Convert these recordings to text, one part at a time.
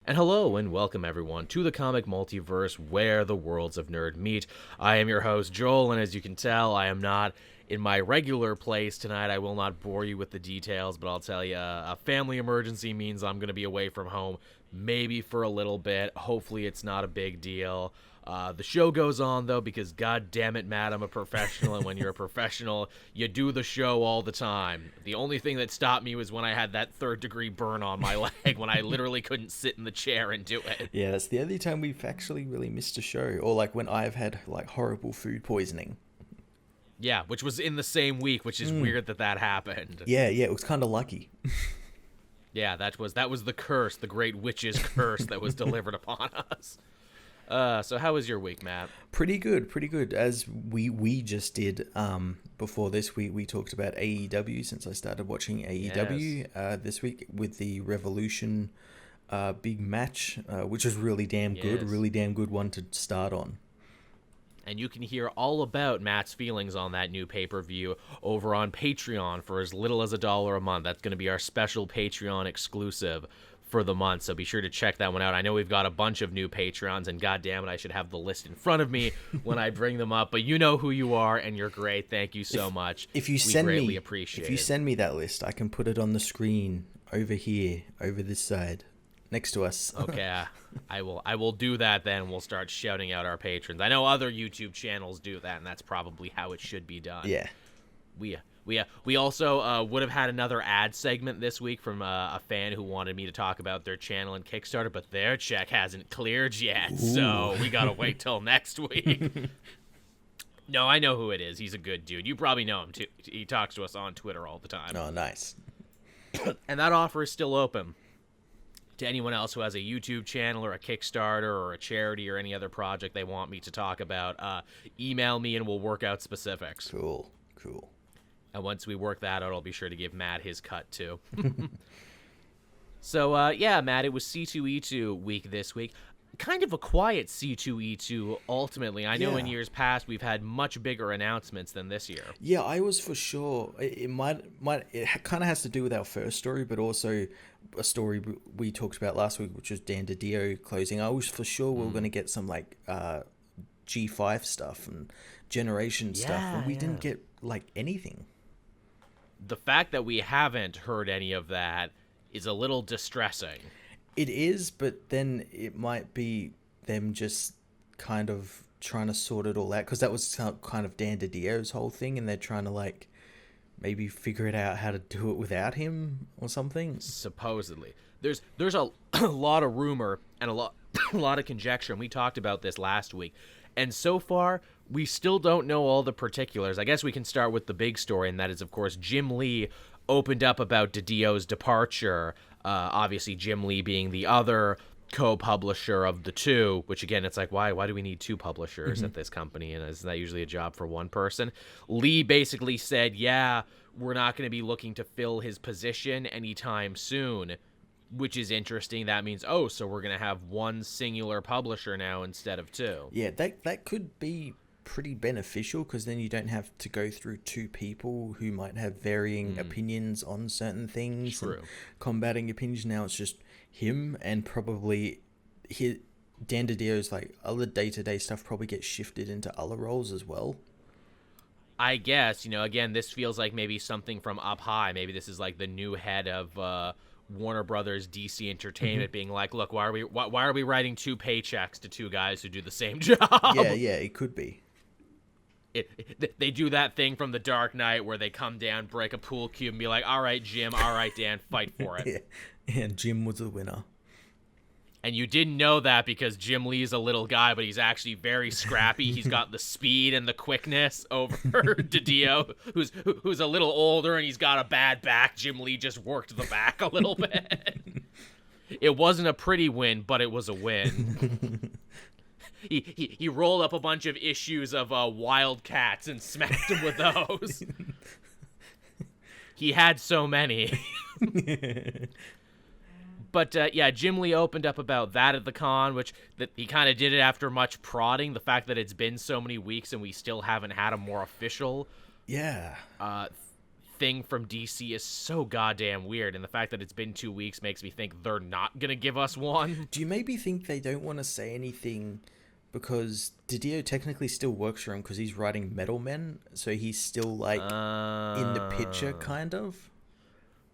And hello and welcome everyone to the comic multiverse where the worlds of nerd meet. I am your host Joel, and as you can tell, I am not in my regular place tonight. I will not bore you with the details, but I'll tell you, a family emergency means I'm going to be away from home, maybe for a little bit. Hopefully it's not a big deal. The show goes on, though, because god damn it, Matt, I'm a professional, and when you're a professional, you do the show all the time. The only thing that stopped me was when I had that third-degree burn on my leg, when I literally couldn't sit in the chair and do it. Yeah, that's the only time we've actually really missed a show, or like when I've had like horrible food poisoning. Yeah, which was in the same week, which is weird that happened. Yeah, it was kind of lucky. Yeah, that was the curse, the great witch's curse that was delivered upon us. So how was your week, Matt? Pretty good. As we just did before this, we talked about AEW since I started watching AEW this week with the Revolution big match, which was really damn good one to start on. And you can hear all about Matt's feelings on that new pay-per-view over on Patreon for as little as $1 a month. That's going to be our special Patreon exclusive for the month, so be sure to check that one out. I know we've got a bunch of new Patreons, and goddamn it, I should have the list in front of me when I bring them up. But you know who you are, and you're great. Thank you so much. We greatly appreciate it. If you send me that list, I can put it on the screen over here, over this side, next to us. Okay, I will do that. Then we'll start shouting out our patrons. I know other YouTube channels do that, and that's probably how it should be done. Yeah. We also would have had another ad segment this week from a fan who wanted me to talk about their channel and Kickstarter, but their check hasn't cleared yet, so we gotta wait till next week. No, I know who it is. He's a good dude. You probably know him too. He talks to us on Twitter all the time. Oh, nice. And that offer is still open to anyone else who has a YouTube channel or a Kickstarter or a charity or any other project they want me to talk about. Email me and we'll work out specifics. Cool. And once we work that out, I'll be sure to give Matt his cut, too. So, yeah, Matt, it was C2E2 week this week. Kind of a quiet C2E2, ultimately. I know in years past we've had much bigger announcements than this year. Yeah, I was for sure. It kind of has to do with our first story, but also a story we talked about last week, which was Dan Didio closing. I was for sure we were going to get some, like, G5 stuff and Generation stuff, and we didn't get, like, anything. The fact that we haven't heard any of that is a little distressing. It is, but then it might be them just kind of trying to sort it all out, because that was kind of Dan Didio's whole thing, and they're trying to, like, maybe figure it out how to do it without him or something. Supposedly. There's a lot of rumor and a lot of conjecture, and we talked about this last week. And so far, we still don't know all the particulars. I guess we can start with the big story, and that is, of course, Jim Lee opened up about Didio's departure. Obviously, Jim Lee being the other co-publisher of the two, which, again, it's like, why do we need two publishers at this company? And isn't that usually a job for one person? Lee basically said, yeah, we're not going to be looking to fill his position anytime soon, which is interesting. That means, so we're going to have one singular publisher now instead of two. Yeah, that could be pretty beneficial, because then you don't have to go through two people who might have varying opinions on certain things. True. And combating opinions. Now it's just him, and probably Dan Didio's like other day-to-day stuff probably gets shifted into other roles as well. I guess, again, this feels like maybe something from up high. Maybe this is like the new head of Warner Brothers DC Entertainment being like, look, why are we writing two paychecks to two guys who do the same job? Yeah, it could be. They do that thing from The Dark Knight where they come down, break a pool cube, and be like, all right, Jim, all right, Dan, fight for it. Yeah, and Jim was the winner. And you didn't know that because Jim Lee's a little guy, but he's actually very scrappy. He's got the speed and the quickness over Didio, who's a little older, and he's got a bad back. Jim Lee just worked the back a little bit. It wasn't a pretty win, but it was a win. He rolled up a bunch of issues of Wildcats and smacked him with those. He had so many. But, yeah, Jim Lee opened up about that at the con, which he kind of did it after much prodding. The fact that it's been so many weeks and we still haven't had a more official thing from DC is so goddamn weird, and the fact that it's been 2 weeks makes me think they're not gonna give us one. Do you maybe think they don't want to say anything because Didio technically still works for him because he's writing Metal Men, so he's still like in the picture, kind of?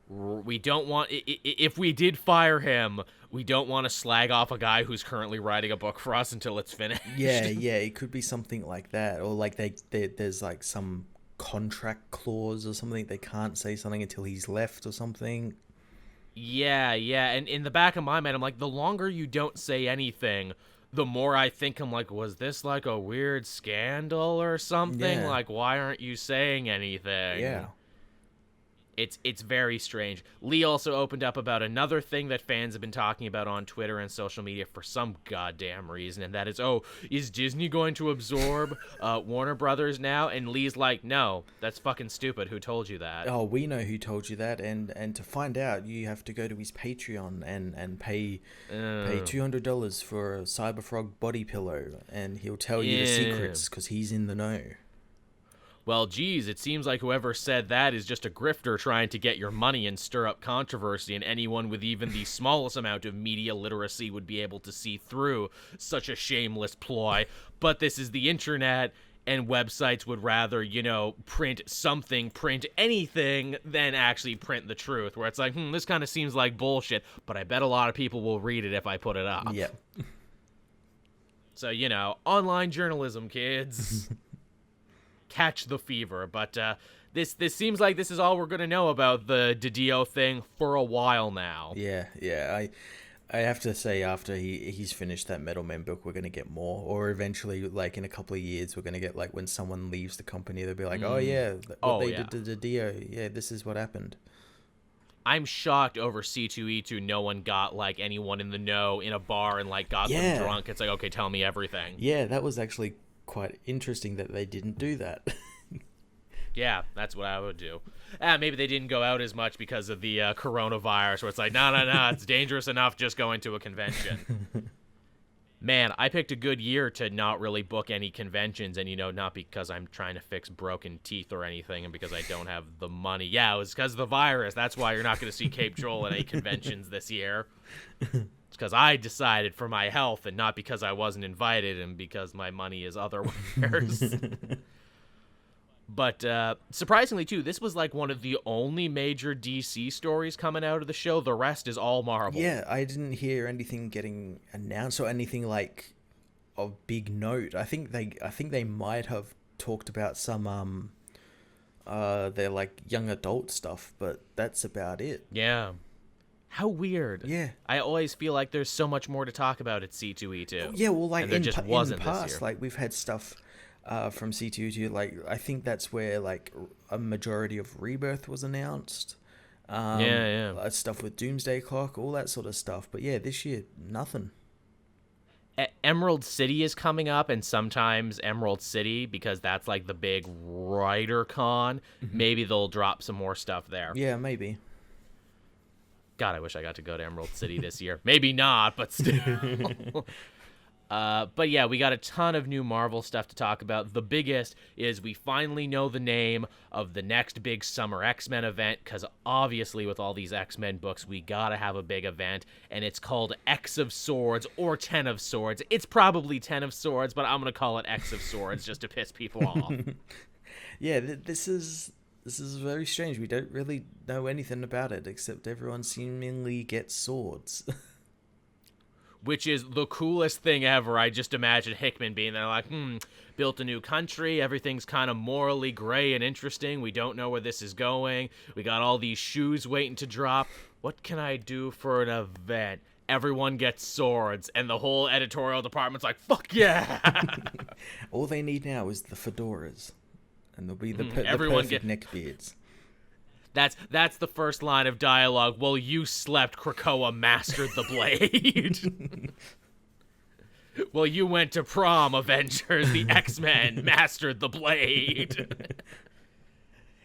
We don't want, if we did fire him, we don't want to slag off a guy who's currently writing a book for us until it's finished. Yeah, it could be something like that, or like there's like some contract clause or something. They can't say something until he's left or something. Yeah, and in the back of my mind, I'm like, the longer you don't say anything, the more I think I'm like, was this like a weird scandal or something? Yeah. Like, why aren't you saying anything? Yeah. It's very strange. Lee also opened up about another thing that fans have been talking about on Twitter and social media for some goddamn reason, and that is, is Disney going to absorb Warner Brothers now? And Lee's like, no, that's fucking stupid. Who told you that? Oh, we know who told you that, and to find out, you have to go to his Patreon and pay $200 for a Cyberfrog body pillow, and he'll tell you the secrets because he's in the know. Well, geez, it seems like whoever said that is just a grifter trying to get your money and stir up controversy, and anyone with even the smallest amount of media literacy would be able to see through such a shameless ploy. But this is the internet, and websites would rather, print anything than actually print the truth, where it's like, this kind of seems like bullshit, but I bet a lot of people will read it if I put it up. Yep. So, online journalism, kids. Catch the fever. But this seems like this is all we're gonna know about the Didio thing for a while now. Yeah. I have to say, after he's finished that Metal Men book, we're gonna get more, or eventually, like in a couple of years, we're gonna get like when someone leaves the company, they'll be like, oh yeah, what they did to Didio, yeah, this is what happened. I'm shocked over C2E2. No one got like anyone in the know in a bar and like got them drunk. It's like, okay, tell me everything. Yeah, that was actually quite interesting that they didn't do that. Yeah, that's what I would do. Maybe they didn't go out as much because of the coronavirus, where it's like, no, it's dangerous enough just going to a convention. Man, I picked a good year to not really book any conventions, and, not because I'm trying to fix broken teeth or anything, and because I don't have the money. Yeah, it was because of the virus. That's why you're not going to see Cape Joel at any conventions this year. It's because I decided for my health, and not because I wasn't invited, and because my money is otherwise. But surprisingly, too, this was like one of the only major DC stories coming out of the show. The rest is all Marvel. Yeah, I didn't hear anything getting announced or anything like of big note. I think they might have talked about some their like young adult stuff, but that's about it. Yeah. How weird. Yeah. I always feel like there's so much more to talk about at C2E2. Yeah, well, like in the past, like we've had stuff from C2E2, like I think that's where like a majority of Rebirth was announced. Stuff with Doomsday Clock, all that sort of stuff. But yeah, this year, nothing. Emerald City is coming up, and sometimes Emerald City, because that's like the big writer con, maybe they'll drop some more stuff there. Yeah, maybe. God, I wish I got to go to Emerald City this year. Maybe not, but still. But yeah, we got a ton of new Marvel stuff to talk about. The biggest is we finally know the name of the next big summer X-Men event, because obviously with all these X-Men books, we gotta have a big event, and it's called X of Swords or 10 of Swords. It's probably 10 of Swords, but I'm gonna call it X of Swords just to piss people off. Yeah, this is very strange. We don't really know anything about it, except everyone seemingly gets swords. Which is the coolest thing ever. I just imagine Hickman being there like, built a new country, everything's kind of morally gray and interesting, we don't know where this is going, we got all these shoes waiting to drop, what can I do for an event? Everyone gets swords, and the whole editorial department's like, fuck yeah! All they need now is the fedoras, and they'll be the perfect neckbeards. That's the first line of dialogue. Well, you slept, Krakoa mastered the blade. Well, you went to prom, Avengers. The X-Men mastered the blade.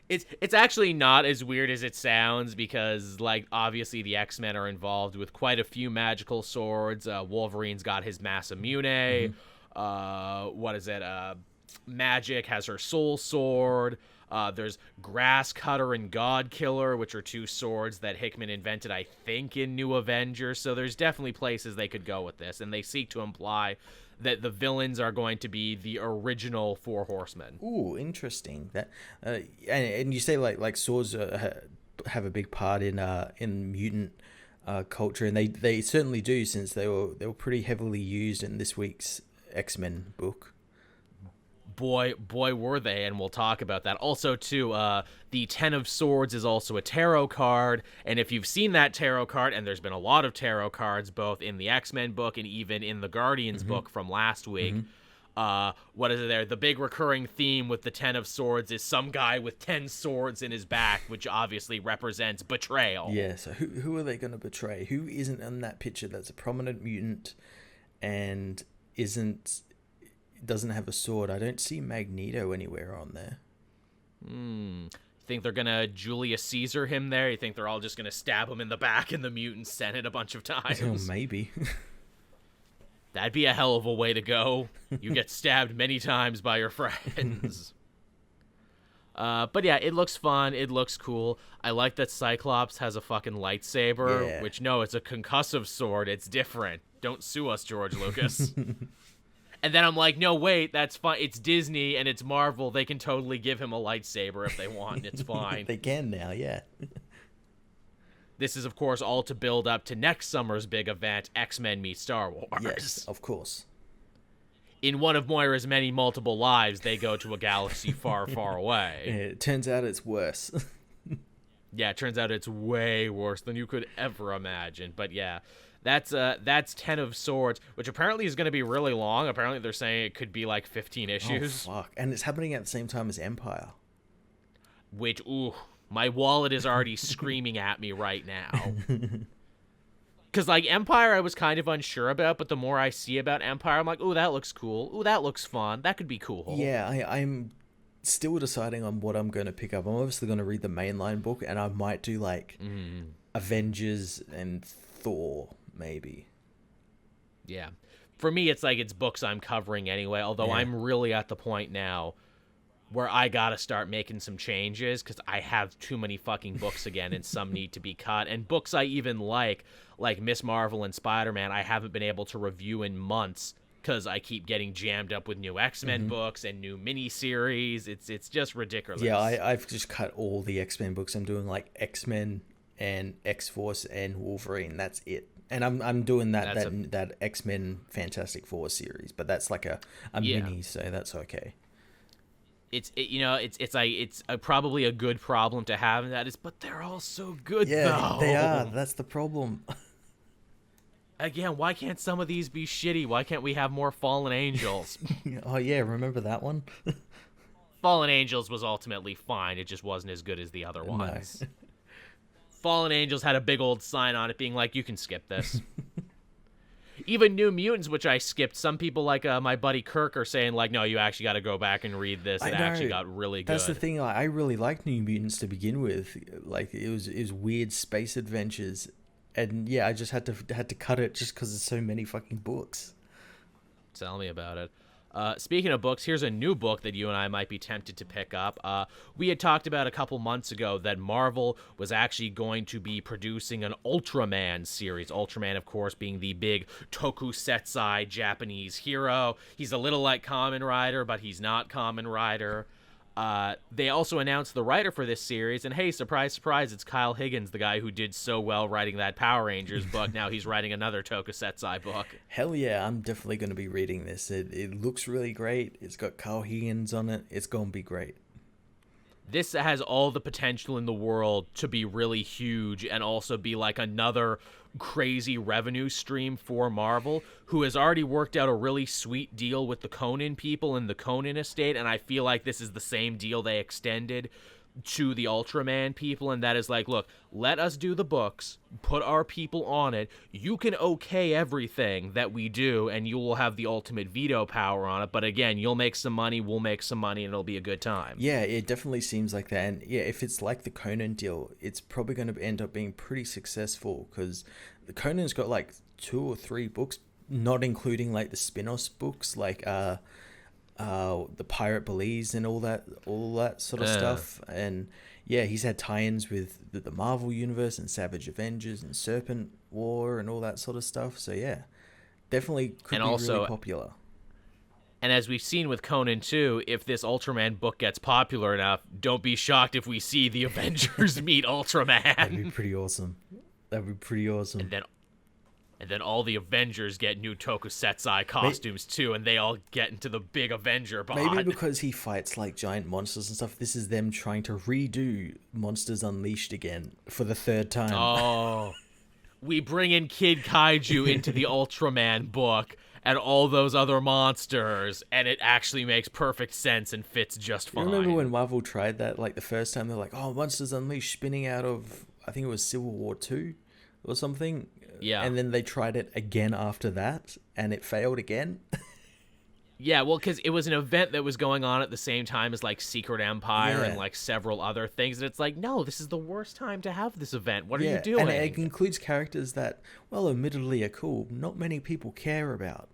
It's actually not as weird as it sounds, because, like, obviously the X-Men are involved with quite a few magical swords. Wolverine's got his Masamune. What is it? Magic has her soul sword. There's Grass Cutter and God Killer, which are two swords that Hickman invented, I think, in New Avengers. So there's definitely places they could go with this, and they seek to imply that the villains are going to be the original Four Horsemen. Ooh, interesting. That and you say like swords have a big part in mutant culture, and they certainly do, since they were pretty heavily used in this week's X-Men book. Boy, were they, and we'll talk about that. Also, too, the Ten of Swords is also a tarot card, and if you've seen that tarot card, and there's been a lot of tarot cards, both in the X-Men book and even in the Guardians book from last week, what is it there? The big recurring theme with the Ten of Swords is some guy with 10 swords in his back, which obviously represents betrayal. Yeah, so who are they going to betray? Who isn't in that picture that's a prominent mutant and doesn't have a sword? I don't see Magneto anywhere on there. Think they're gonna Julius Caesar him there? You think they're all just gonna stab him in the back in the mutant senate a bunch of times? Oh, maybe. That'd be a hell of a way to go. You get stabbed many times by your friends. But yeah, it looks fun. It looks cool. I like that Cyclops has a fucking lightsaber, which, no, it's a concussive sword. It's different. Don't sue us, George Lucas. And then I'm like, no, wait, that's fine. It's Disney and it's Marvel. They can totally give him a lightsaber if they want. It's fine. They can now, yeah. This is, of course, all to build up to next summer's big event, X-Men meet Star Wars. Yes, of course. In one of Moira's many multiple lives, they go to a galaxy far, far away. Yeah, it turns out it's worse. Yeah, it turns out it's way worse than you could ever imagine. But yeah, that's 10 of Swords, which apparently is going to be really long. Apparently they're saying it could be like 15 issues. Oh, fuck. And it's happening at the same time as Empyre. Which, ooh, my wallet is already screaming at me right now. Because, like, Empyre I was kind of unsure about, but the more I see about Empyre, I'm like, ooh, that looks cool. Ooh, that looks fun. That could be cool. Yeah, I'm still deciding on what I'm going to pick up. I'm obviously going to read the mainline book, and I might do, like, Avengers and Thor, maybe. Yeah. For me, it's like it's books I'm covering anyway, although I'm really at the point now where I gotta start making some changes because I have too many fucking books again, and some need to be cut. And books I even like Miss Marvel and Spider-Man, I haven't been able to review in months because I keep getting jammed up with new X-Men books and new miniseries. It's just ridiculous. Yeah, I've just cut all the X-Men books. I'm doing like X-Men and X-Force and Wolverine. That's it. And I'm doing that X-Men Fantastic Four series, but that's like a mini, so that's okay. It's probably a good problem to have, and that is, but they're all so good, though. They are. That's the problem. Again, why can't some of these be shitty? Why can't we have more Fallen Angels? Oh yeah, remember that one? Fallen Angels was ultimately fine. It just wasn't as good as the other ones. No. Fallen Angels had a big old sign on it being like, you can skip this. Even New Mutants, which I skipped, some people like my buddy Kirk are saying like, no, you actually got to go back and read this. It actually got really good. That's the thing. I really liked New Mutants to begin with. Like it was weird space adventures, and yeah, I just had to cut it just because there's so many fucking books. Tell me about it. Speaking of books, here's a new book that you and I might be tempted to pick up. We had talked about a couple months ago that Marvel was actually going to be producing an Ultraman series. Ultraman, of course, being the big tokusatsu Japanese hero. He's a little like Kamen Rider, but he's not Kamen Rider. They also announced the writer for this series, and hey, surprise, surprise, it's Kyle Higgins, the guy who did so well writing that Power Rangers book. Now he's writing another tokusatsu book. Hell yeah, I'm definitely going to be reading this. It looks really great. It's got Kyle Higgins on it. It's going to be great. This has all the potential in the world to be really huge and also be like another crazy revenue stream for Marvel, who has already worked out a really sweet deal with the Conan people and the Conan estate, and I feel like this is the same deal they extended to the Ultraman people, and that is like, look, let us do the books, put our people on it, you can okay everything that we do, and you will have the ultimate veto power on it, but again, you'll make some money, we'll make some money, and it'll be a good time. Yeah, it definitely seems like that, and yeah, if it's like the Conan deal, it's probably going to end up being pretty successful, because the Conan's got like 2 or 3 books, not including like the spin-off books, like the Pirate Belize and all that sort of stuff. And yeah, he's had tie-ins with the Marvel Universe and Savage Avengers and Serpent War and all that sort of stuff. So yeah, definitely could And be also, really popular. and as we've seen with Conan 2, if this Ultraman book gets popular enough, don't be shocked if we see the Avengers meet Ultraman. That'd be pretty awesome. That'd be pretty awesome. And then all the Avengers get new tokusatsu costumes too, and they all get into the big Avenger bod. Maybe because he fights like giant monsters and stuff, this is them trying to redo Monsters Unleashed again for the third time. Oh. We bring in Kid Kaiju into the Ultraman book and all those other monsters, and it actually makes perfect sense and fits just fine. You remember when Marvel tried that, like the first time they're like, oh, Monsters Unleashed spinning out of, I think it was Civil War 2 or something? Yeah. And then they tried it again after that, and it failed again. Yeah, well, because it was an event that was going on at the same time as, like, Secret Empire and, like, several other things. And it's like, no, this is the worst time to have this event. What are you doing? And it includes characters that, well, admittedly are cool. Not many people care about.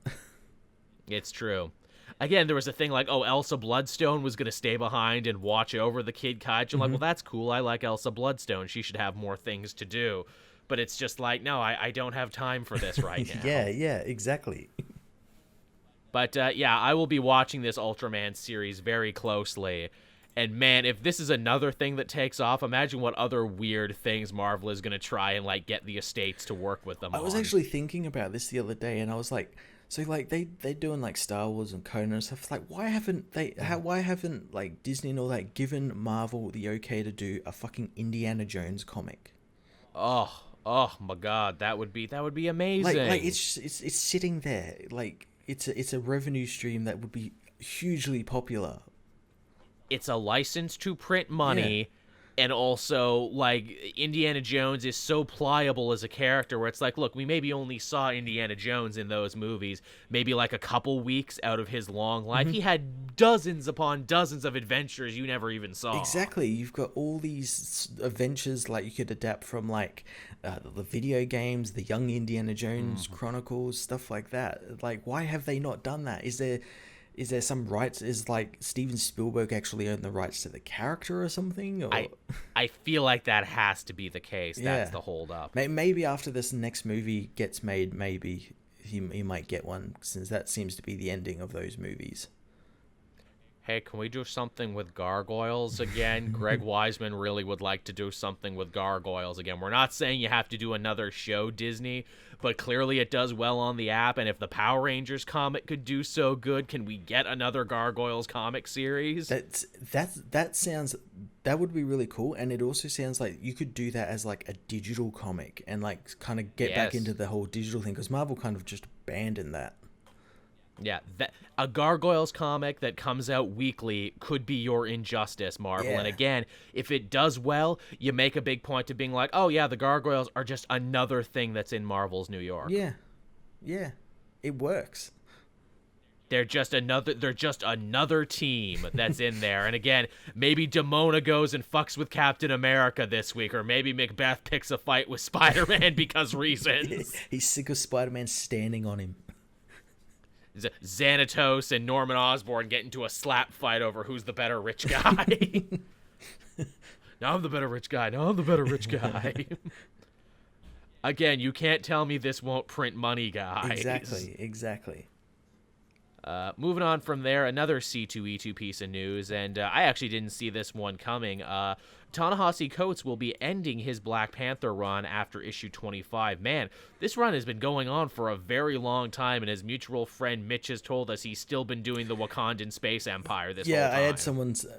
It's true. Again, there was a thing like, oh, Elsa Bloodstone was going to stay behind and watch over the Kid Kaiju. I'm like, well, that's cool. I like Elsa Bloodstone. She should have more things to do. But it's just like, no, I don't have time for this right now. Yeah, exactly. But, yeah, I will be watching this Ultraman series very closely. And, man, if this is another thing that takes off, imagine what other weird things Marvel is going to try and, like, get the estates to work with them on. I was actually thinking about this the other day, and I was like, so, like, they're doing, like, Star Wars and Conan and stuff. It's like, why haven't, like, Disney and all that given Marvel the okay to do a fucking Indiana Jones comic? Oh my God, that would be amazing. Like it's sitting there, like, it's a revenue stream that would be hugely popular. It's a license to print money, and also, like, Indiana Jones is so pliable as a character where it's like, look, we maybe only saw Indiana Jones in those movies maybe like a couple weeks out of his long life. He had dozens upon dozens of adventures you never even saw. Exactly. You've got all these adventures, like, you could adapt from, like, the video games, the Young Indiana Jones Chronicles, stuff like that. Like, why have they not done that? Is there some rights? Is, like, Steven Spielberg actually owned the rights to the character or something? Or... I feel like that has to be the case. That's the holdup. Maybe after this next movie gets made, maybe he might get one, since that seems to be the ending of those movies. Hey, can we do something with gargoyles again? Greg Wiseman really would like to do something with gargoyles again. We're not saying you have to do another show, Disney, but clearly it does well on the app, and if the Power Rangers comic could do so good, can we get another Gargoyles comic series? That would be really cool, and it also sounds like you could do that as, like, a digital comic and, like, kind of get back into the whole digital thing, because Marvel kind of just abandoned that. Yeah, a Gargoyles comic that comes out weekly could be your Injustice, Marvel. Yeah. And again, if it does well, you make a big point of being like, oh yeah, the Gargoyles are just another thing that's in Marvel's New York. Yeah, it works. They're just another team that's in there. And again, maybe Demona goes and fucks with Captain America this week, or maybe Macbeth picks a fight with Spider-Man because reasons. He's sick of Spider-Man standing on him. Xanatos and Norman Osborn get into a slap fight over who's the better rich guy. Now I'm the better rich guy. Again, you can't tell me this won't print money, guys. Exactly. Moving on from there, another C2E2 piece of news, and I actually didn't see this one coming. Ta-Nehisi Coates will be ending his Black Panther run after issue 25. Man, this run has been going on for a very long time, and his mutual friend Mitch has told us he's still been doing the Wakandan Space Empire this whole time. Yeah, I had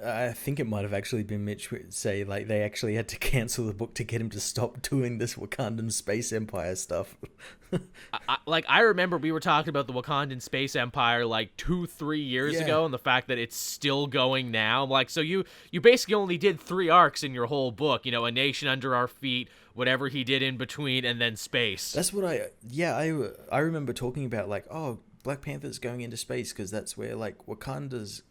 I think it might have actually been Mitch say, like, they actually had to cancel the book to get him to stop doing this Wakandan Space Empire stuff. I remember we were talking about the Wakandan Space Empire like 2-3 years ago, and the fact that it's still going now. I'm like, so you basically only did 3 arcs in your whole book, you know, A Nation Under Our Feet, whatever he did in between, and then space. That's what I remember talking about, like, oh, Black Panther's going into space because that's where, like, Wakandan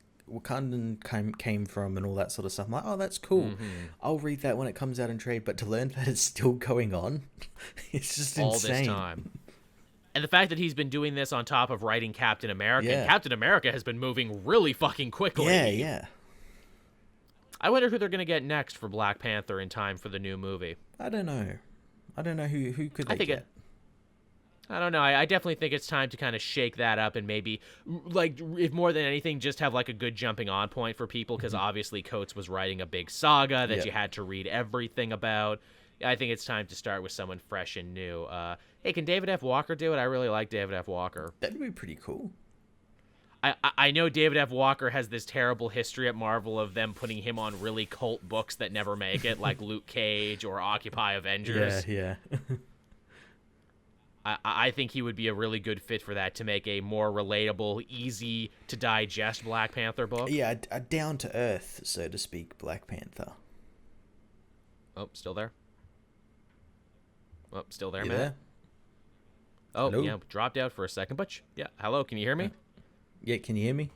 came from and all that sort of stuff. I'm like, oh, that's cool. I'll read that when it comes out in trade. But to learn that it's still going on, it's just all insane. This time. And the fact that he's been doing this on top of writing Captain America, and Yeah. Captain America has been moving really fucking quickly. Yeah. I wonder who they're going to get next for Black Panther in time for the new movie. I don't know who could they get. I don't know. I definitely think it's time to kind of shake that up and maybe, like, if more than anything, just have like a good jumping on point for people, because obviously Coates was writing a big saga that you had to read everything about. I think it's time to start with someone fresh and new. Hey, can David F. Walker do it? I really like David F. Walker. That'd be pretty cool. I know David F. Walker has this terrible history at Marvel of them putting him on really cult books that never make it, like Luke Cage or Occupy Avengers. Yeah. I think he would be a really good fit for that, to make a more relatable, easy to digest Black Panther book. Yeah, a down to earth, so to speak, Black Panther. Oh, still there? Oh, still there, You man? there? Oh, Hello? yeah, dropped out for a second, but yeah. Hello, can you hear me? Yeah, can you hear me?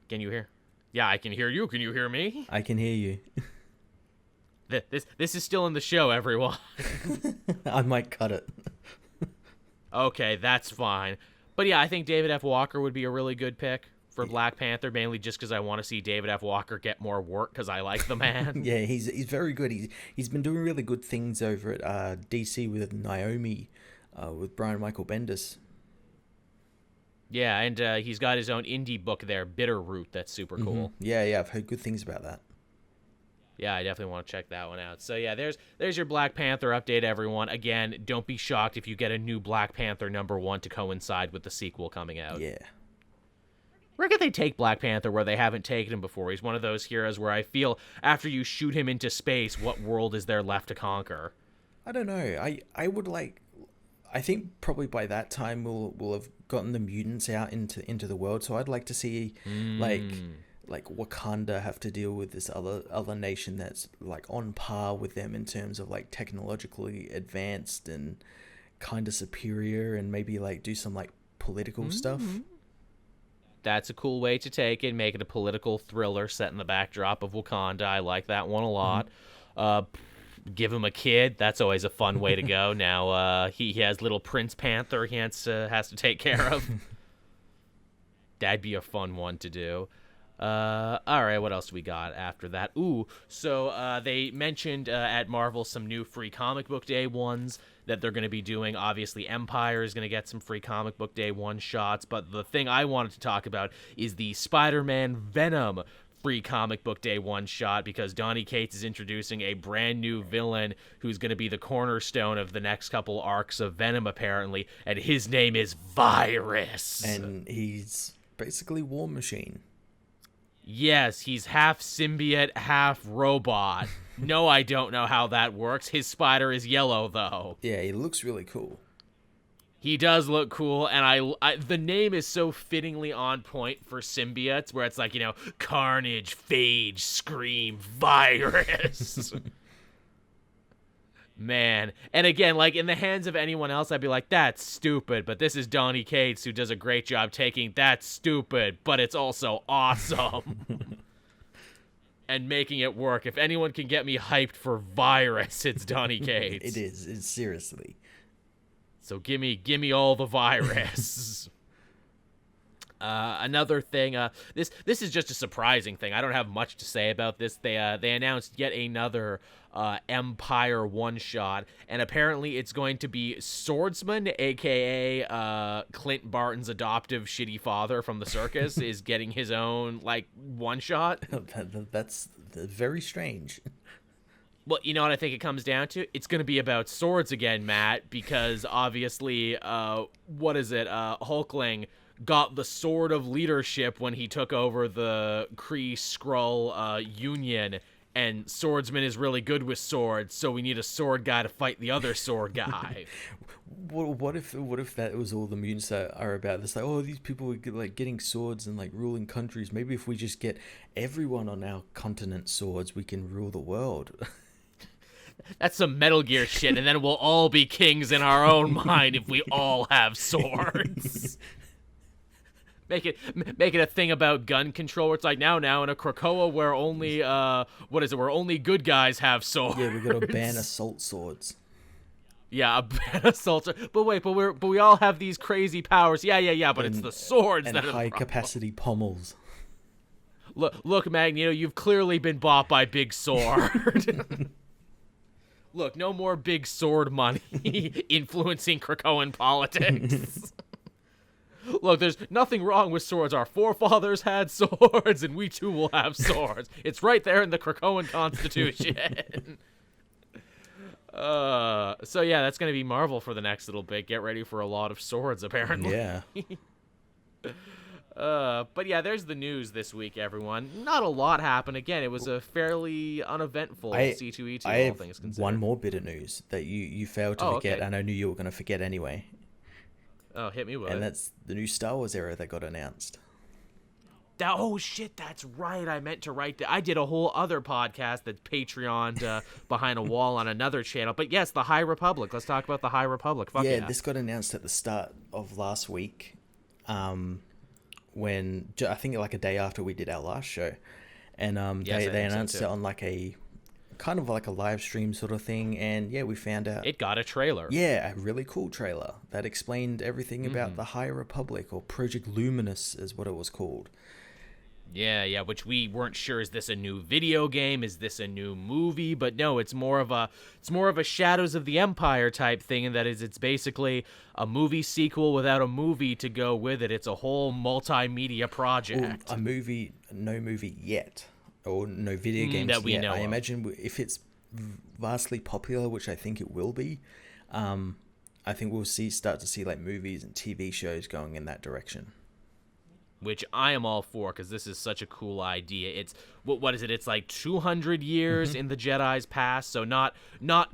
Can you hear? Yeah, I can hear you. Can you hear me? I can hear you. This is still in the show, everyone. I might cut it. Okay, that's fine. But yeah, I think David F. Walker would be a really good pick for Black Panther, mainly just because I want to see David F. Walker get more work, because I like the man. Yeah, he's very good. He's been doing really good things over at DC with Naomi, with Brian Michael Bendis. Yeah, and he's got his own indie book there, Bitterroot, that's super cool. Yeah, I've heard good things about that. Yeah, I definitely want to check that one out. So yeah, there's your Black Panther update, everyone. Again, don't be shocked if you get a new Black Panther #1 to coincide with the sequel coming out. Yeah. Where could they take Black Panther where they haven't taken him before? He's one of those heroes where I feel after you shoot him into space, what world is there left to conquer? I don't know. I would like. I think probably by that time we'll have gotten the mutants out into the world. So I'd like to see like Wakanda have to deal with this other nation that's like on par with them in terms of like technologically advanced and kind of superior, and maybe like do some like political stuff. That's a cool way to take it. Make it a political thriller set in the backdrop of Wakanda. I like that one a lot. Give him a kid. That's always a fun way to go. Now he has little Prince Panther he has to take care of. That'd be a fun one to do. All right, what else do we got after that? So they mentioned at Marvel some new free comic book day ones that they're going to be doing. Obviously, Empyre is going to get some free comic book day one shots, but the thing I wanted to talk about is the Spider-Man Venom free comic book day one shot, because Donny Cates is introducing a brand new villain who's going to be the cornerstone of the next couple arcs of Venom, apparently, and his name is Virus. And he's basically War Machine. Yes, he's half symbiote, half robot. No, I don't know how that works. His spider is yellow, though. Yeah, he looks really cool. He does look cool, and I the name is so fittingly on point for symbiotes, where it's like, Carnage, Phage, Scream, Virus. Man. And again, like, in the hands of anyone else, I'd be like, that's stupid. But this is Donny Cates, who does a great job taking that's stupid, but it's also awesome. And making it work. If anyone can get me hyped for Virus, it's Donny Cates. It is. It's seriously. So give me all the Virus. Another thing, this is just a surprising thing. I don't have much to say about this. They announced yet another Empyre one-shot, and apparently it's going to be Swordsman, aka Clint Barton's adoptive shitty father from the circus, is getting his own like one-shot. That's very strange. Well, you know what I think it comes down to? It's going to be about swords again, Matt, because obviously, what is it? Hulkling got the Sword of Leadership when he took over the Kree-Skrull Union, and Swordsman is really good with swords, so we need a sword guy to fight the other sword guy. What if that was all the mutants that are about? It's like, oh, these people are like getting swords and like ruling countries. Maybe if we just get everyone on our continent swords, we can rule the world. That's some Metal Gear shit, and then we'll all be kings in our own mind if we all have swords. Make it a thing about gun control. Where it's like now in a Krakoa where only where only good guys have swords. Yeah, we gotta ban assault swords. Yeah, a assault. But wait, but we all have these crazy powers. Yeah. But it's the swords and that are high the problem. capacity pommels. Look, Magneto, you've clearly been bought by Big Sword. Look, no more big sword money influencing Krakoan politics. Look, there's nothing wrong with swords. Our forefathers had swords, and we too will have swords. It's right there in the Krakoan Constitution. So yeah, that's gonna be Marvel for the next little bit. Get ready for a lot of swords, apparently. Yeah. But yeah, there's the news this week, everyone. Not a lot happened. Again, it was a fairly uneventful C2E2, I all have things considered. one more bit of news that you failed to forget, okay. and I knew you were going to forget anyway. Oh, hit me with And it. that's the new Star Wars era that got announced. Oh shit, that's right. I meant to write that. I did a whole other podcast that's Patreoned behind a wall on another channel. But yes, the High Republic. Let's talk about the High Republic. Fuck yeah. This got announced at the start of last week. When I think like a day after we did our last show, and they announced it on like a kind of like a live stream sort of thing, and yeah, we found out it got a trailer. Yeah, a really cool trailer that explained everything about the High Republic, or Project Luminous is what it was called. Yeah, which we weren't sure, is this a new video game? Is this a new movie? But no, it's more of a Shadows of the Empire type thing, and that is it's basically a movie sequel without a movie to go with it. It's a whole multimedia project. A movie, no movie yet, or no video games that we yet. know I of. imagine if it's vastly popular, which I think it will be, I think we'll start to see like movies and TV shows going in that direction. Which I am all for, because this is such a cool idea. It's what is it? It's like 200 years in the Jedi's past, so not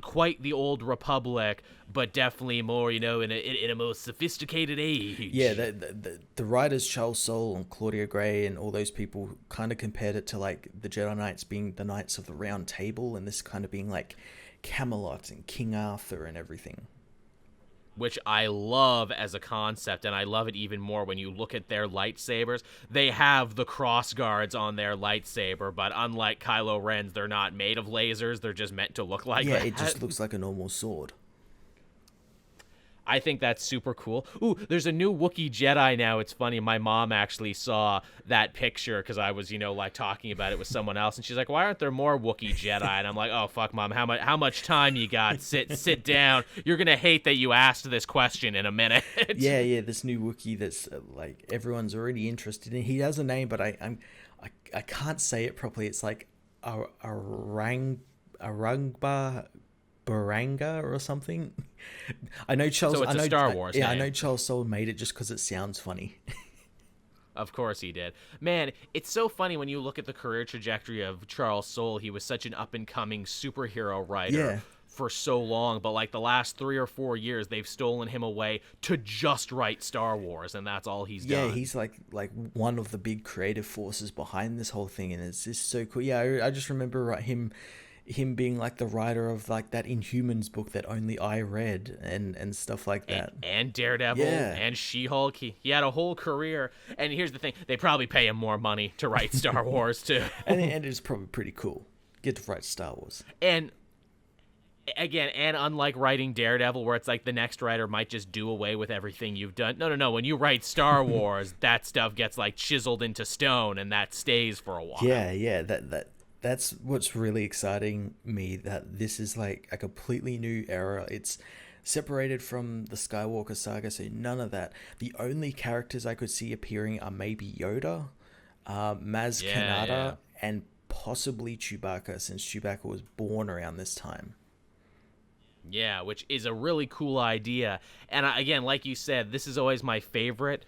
quite the old Republic, but definitely more, in a more sophisticated age. Yeah, the writers Charles Soule and Claudia Gray and all those people kind of compared it to like the Jedi Knights being the Knights of the Round Table, and this kind of being like Camelot and King Arthur and everything. Which I love as a concept, and I love it even more when you look at their lightsabers. They have the cross guards on their lightsaber, but unlike Kylo Ren's, they're not made of lasers. They're just meant to look like that. Yeah, it just looks like a normal sword. I think that's super cool. Ooh, there's a new Wookiee Jedi now. It's funny. My mom actually saw that picture because I was, like talking about it with someone else, and she's like, "Why aren't there more Wookiee Jedi?" And I'm like, "Oh fuck, Mom, how much time you got? Sit down. You're gonna hate that you asked this question in a minute." Yeah, this new Wookiee that's like everyone's already interested in. He has a name, but I can't say it properly. It's like Arangba Baranga or something. I know Charles. So it's a Star Wars name. I know Charles Soule made it just because it sounds funny. Of course he did. Man, it's so funny when you look at the career trajectory of Charles Soule. He was such an up-and-coming superhero writer for so long, but like the last 3 or 4 years, they've stolen him away to just write Star Wars, and that's all he's done. Yeah, he's like one of the big creative forces behind this whole thing, and it's just so cool. Yeah, I just remember him being like the writer of like that Inhumans book that only I read and stuff like that. And Daredevil and She-Hulk. He had a whole career. And here's the thing, they probably pay him more money to write Star Wars too. and it's probably pretty cool. Get to write Star Wars. And again, and unlike writing Daredevil, where it's like the next writer might just do away with everything you've done. No. When you write Star Wars, that stuff gets like chiseled into stone, and that stays for a while. Yeah. That's what's really exciting me, that this is like a completely new era. It's separated from the Skywalker saga, so none of that. The only characters I could see appearing are maybe Yoda, Maz Kanata, and possibly Chewbacca, since Chewbacca was born around this time. Yeah, which is a really cool idea. And again, like you said, this is always my favorite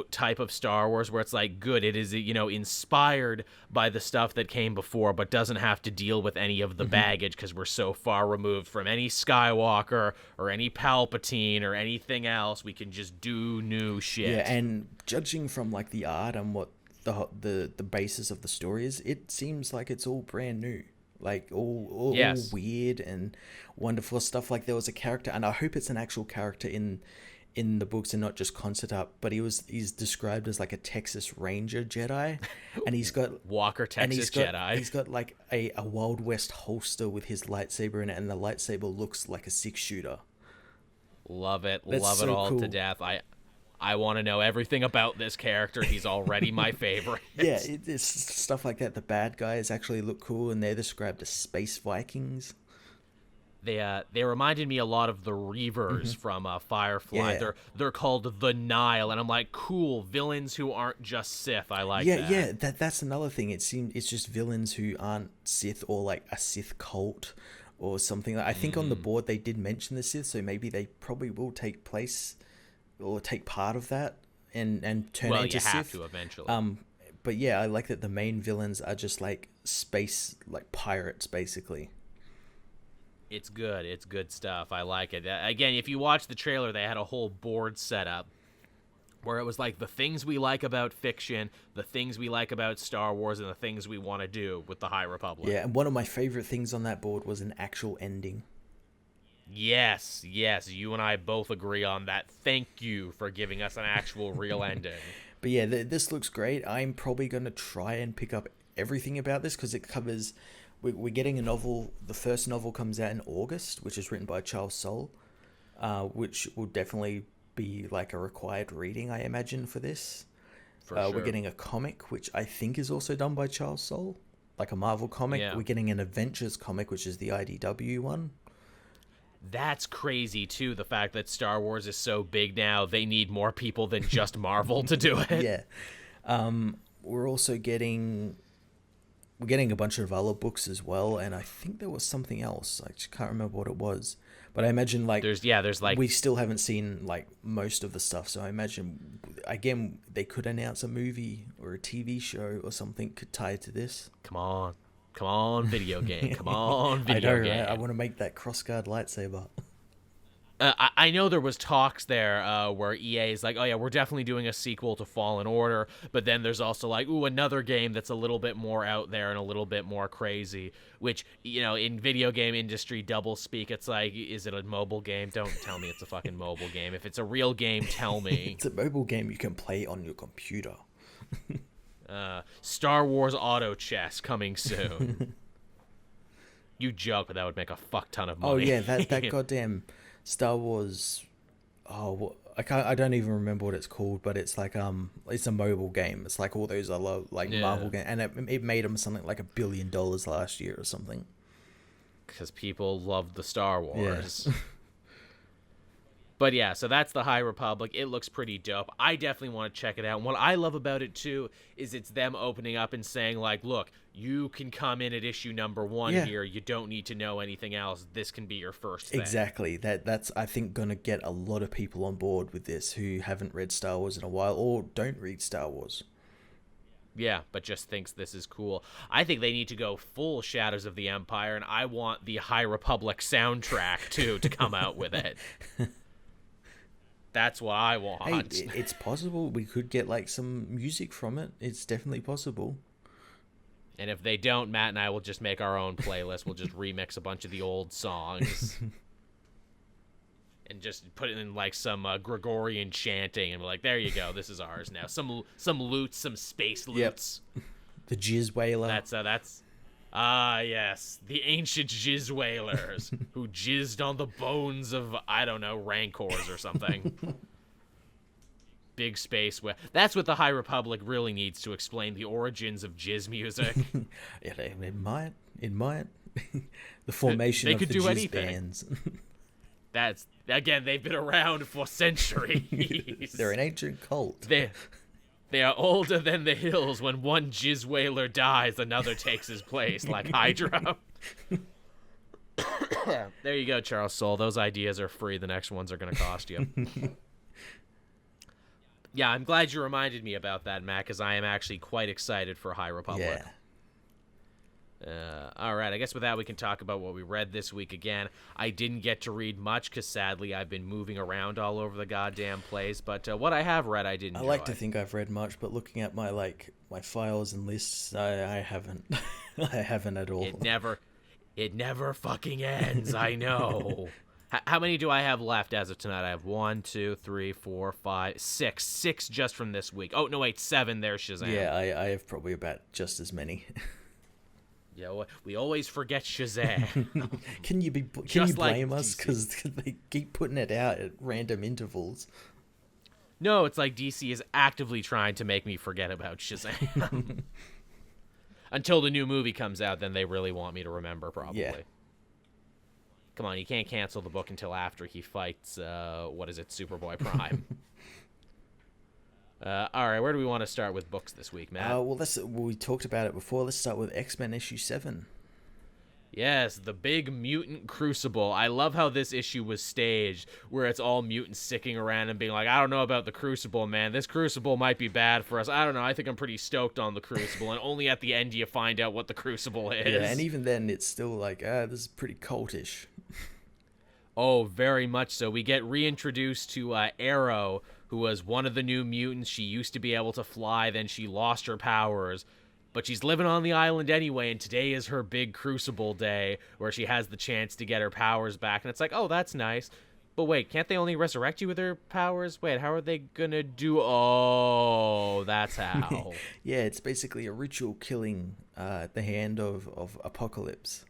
type of Star Wars, where it's like, good, it is, inspired by the stuff that came before, but doesn't have to deal with any of the baggage, because we're so far removed from any Skywalker or any Palpatine or anything else. We can just do new shit. Yeah, and judging from like the art and what the basis of the story is, it seems like it's all brand new. Like all weird and wonderful stuff. Like there was a character, and I hope it's an actual character in the books and not just concept art, but he's described as like a Texas Ranger Jedi, and he's got Walker Texas Jedi. He's got like a Wild West holster with his lightsaber in it, and the lightsaber looks like a 6-shooter. Love it. That's Love it so all cool. to death. I want to know everything about this character. He's already my favorite. Yeah, it's stuff like that. The bad guys actually look cool, and they're described as space Vikings. They reminded me a lot of the Reavers from Firefly. Yeah. They're called the Nile, and I'm like, cool villains who aren't just Sith. I like Yeah, that. yeah. That's another thing. It's just villains who aren't Sith or like a Sith cult or something. I think on the board they did mention the Sith, so maybe they probably will take place or take part of that and turn Well, into you Sith. have to eventually. But yeah, I like that the main villains are just like space, like pirates, basically. It's good. It's good stuff. I like it. Again, if you watch the trailer, they had a whole board set up where it was like the things we like about fiction, the things we like about Star Wars, and the things we want to do with the High Republic. Yeah, and one of my favorite things on that board was an actual ending. Yes, you and I both agree on that. Thank you for giving us an actual real ending. But yeah, this looks great. I'm probably going to try and pick up everything about this because it covers... We're getting a novel. The first novel comes out in August, which is written by Charles Soule, which will definitely be like a required reading, I imagine, for this. For sure. We're getting a comic, which I think is also done by Charles Soule, like a Marvel comic. Yeah. We're getting an Adventures comic, which is the IDW one. That's crazy, too, the fact that Star Wars is so big now, they need more people than just Marvel to do it. Yeah. We're also getting... We're getting a bunch of other books as well, and I think there was something else. I just can't remember what it was. But I imagine, like... There's like... We still haven't seen, like, most of the stuff, so I imagine, again, they could announce a movie or a TV show or something tied to this. Come on, video game. Come on, video game. Right? I want to make that crossguard lightsaber. I know there was talks there where EA is like, oh yeah, we're definitely doing a sequel to Fallen Order, but then there's also like, ooh, another game that's a little bit more out there and a little bit more crazy, which, you know, in video game industry double speak, it's like, is it a mobile game? Don't tell me it's a fucking mobile game. If it's a real game, tell me. It's a mobile game you can play on your computer. Star Wars Auto Chess coming soon. You joke, but that would make a fuck ton of money. Oh yeah, that goddamn... Star Wars, I don't even remember what it's called, but it's like it's a mobile game. It's like all those other like Marvel games, and it made them something like $1 billion last year or something. Because people love the Star Wars. Yeah. But yeah, so that's the High Republic. It looks pretty dope. I definitely want to check it out. And what I love about it, too, is it's them opening up and saying, like, look, you can come in at issue number 1 here. You don't need to know anything else. This can be your first thing. Exactly. That's, I think, going to get a lot of people on board with this who haven't read Star Wars in a while or don't read Star Wars. Yeah, but just thinks this is cool. I think they need to go full Shadows of the Empire, and I want the High Republic soundtrack, too, to come out with it. That's what I want. Hey, it's possible. We could get like some music from it. It's definitely possible. And if they don't, Matt and I will just make our own playlist. We'll just remix a bunch of the old songs. And just put it in like some Gregorian chanting and be like, there you go, this is ours now. Some loots, some space loots. Yep. The Jizz Whaler. That's yes, the ancient jizz whalers who jizzed on the bones of, I don't know, rancors or something. Big space whale. That's what the High Republic really needs to explain the origins of jizz music. Yeah, it might. The formation they of could the do jizz anything. bands. That's, again, they've been around for centuries. They're an ancient cult. They are older than the hills. When one jizz whaler dies, another takes his place, like Hydra. There you go, Charles Soule. Those ideas are free. The next ones are going to cost you. Yeah, I'm glad you reminded me about that, Matt, because I am actually quite excited for High Republic. Yeah. All right, I guess with that we can talk about what we read this week again. I didn't get to read much because sadly I've been moving around all over the goddamn place, but what I have read I did enjoy. I like to think I've read much, but looking at my my files and lists, I haven't. I haven't at all. It never fucking ends, I know. How many do I have left as of tonight? I have 1, 2, 3, 4, 5, 6. 6 just from this week. Oh, no, wait, 7 there, Shazam. Yeah, I have probably about just as many. we always forget Shazam. Can you Just like blame us DC. because they keep putting it out at random intervals? No, it's like DC is actively trying to make me forget about Shazam. Until the new movie comes out, then they really want me to remember, probably. Yeah. Come on, you can't cancel the book until after he fights, Superboy Prime. All right, where do we want to start with books this week, Matt? We talked about it before. Let's start with X-Men issue 7. Yes, the big mutant crucible. I love how this issue was staged, where it's all mutants sticking around and being like, I don't know about the crucible, man. This crucible might be bad for us. I don't know. I think I'm pretty stoked on the crucible. And only at the end do you find out what the crucible is. Yeah, and even then, it's still like, this is pretty cultish. Oh, very much so. We get reintroduced to Arrow, who was one of the new mutants. She used to be able to fly, then she lost her powers. But she's living on the island anyway, and today is her big crucible day where she has the chance to get her powers back. And it's like, oh, that's nice. But wait, can't they only resurrect you with her powers? Wait, how are they gonna do? Oh, that's how. Yeah, it's basically a ritual killing at the hand of Apocalypse.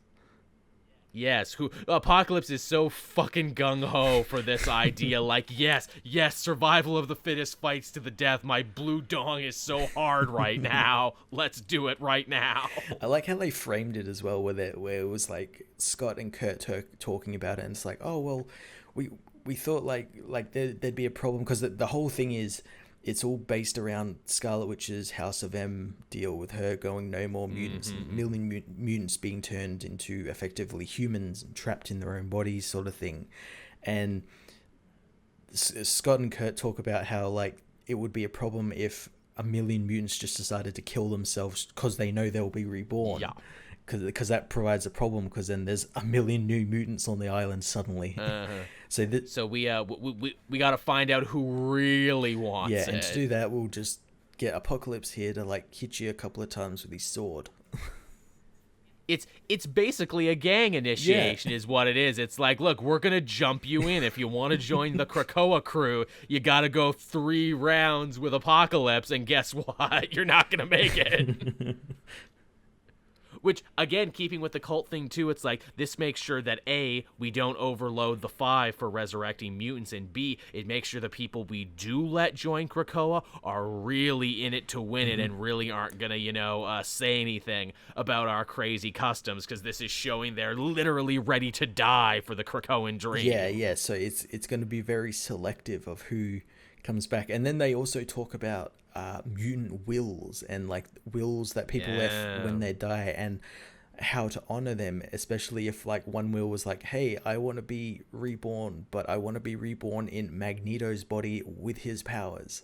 Yes, Apocalypse is so fucking gung-ho for this idea. Like, yes, survival of the fittest fights to the death. My blue dong is so hard right now. Let's do it right now. I like how they framed it as well, where it was like Scott and Kurt talking about it, and it's like, oh, well, we thought like there'd be a problem, because the whole thing is, it's all based around Scarlet Witch's House of M deal, with her going no more mutants, million mutants being turned into effectively humans and trapped in their own bodies, sort of thing. And Scott and Kurt talk about how like it would be a problem if a million mutants just decided to kill themselves because they know they'll be reborn. Yeah. Because that provides a problem, because then there's a million new mutants on the island suddenly. So we got to find out who really wants it. Yeah, and to do that, we'll just get Apocalypse here to like hit you a couple of times with his sword. It's basically a gang initiation, is what it is. It's like, look, we're gonna jump you in. If you want to join the Krakoa crew, you gotta go 3 rounds with Apocalypse, and guess what? You're not gonna make it. Which, again, keeping with the cult thing, too, it's like, this makes sure that, A, we don't overload the 5 for resurrecting mutants, and B, it makes sure the people we do let join Krakoa are really in it to win it and really aren't gonna, say anything about our crazy customs, because this is showing they're literally ready to die for the Krakoan dream. Yeah, so it's going to be very selective of who comes back. And then they also talk about mutant wills, and like wills that people left when they die, and how to honor them, especially if like one will was like, hey, I want to be reborn, but I want to be reborn in Magneto's body with his powers.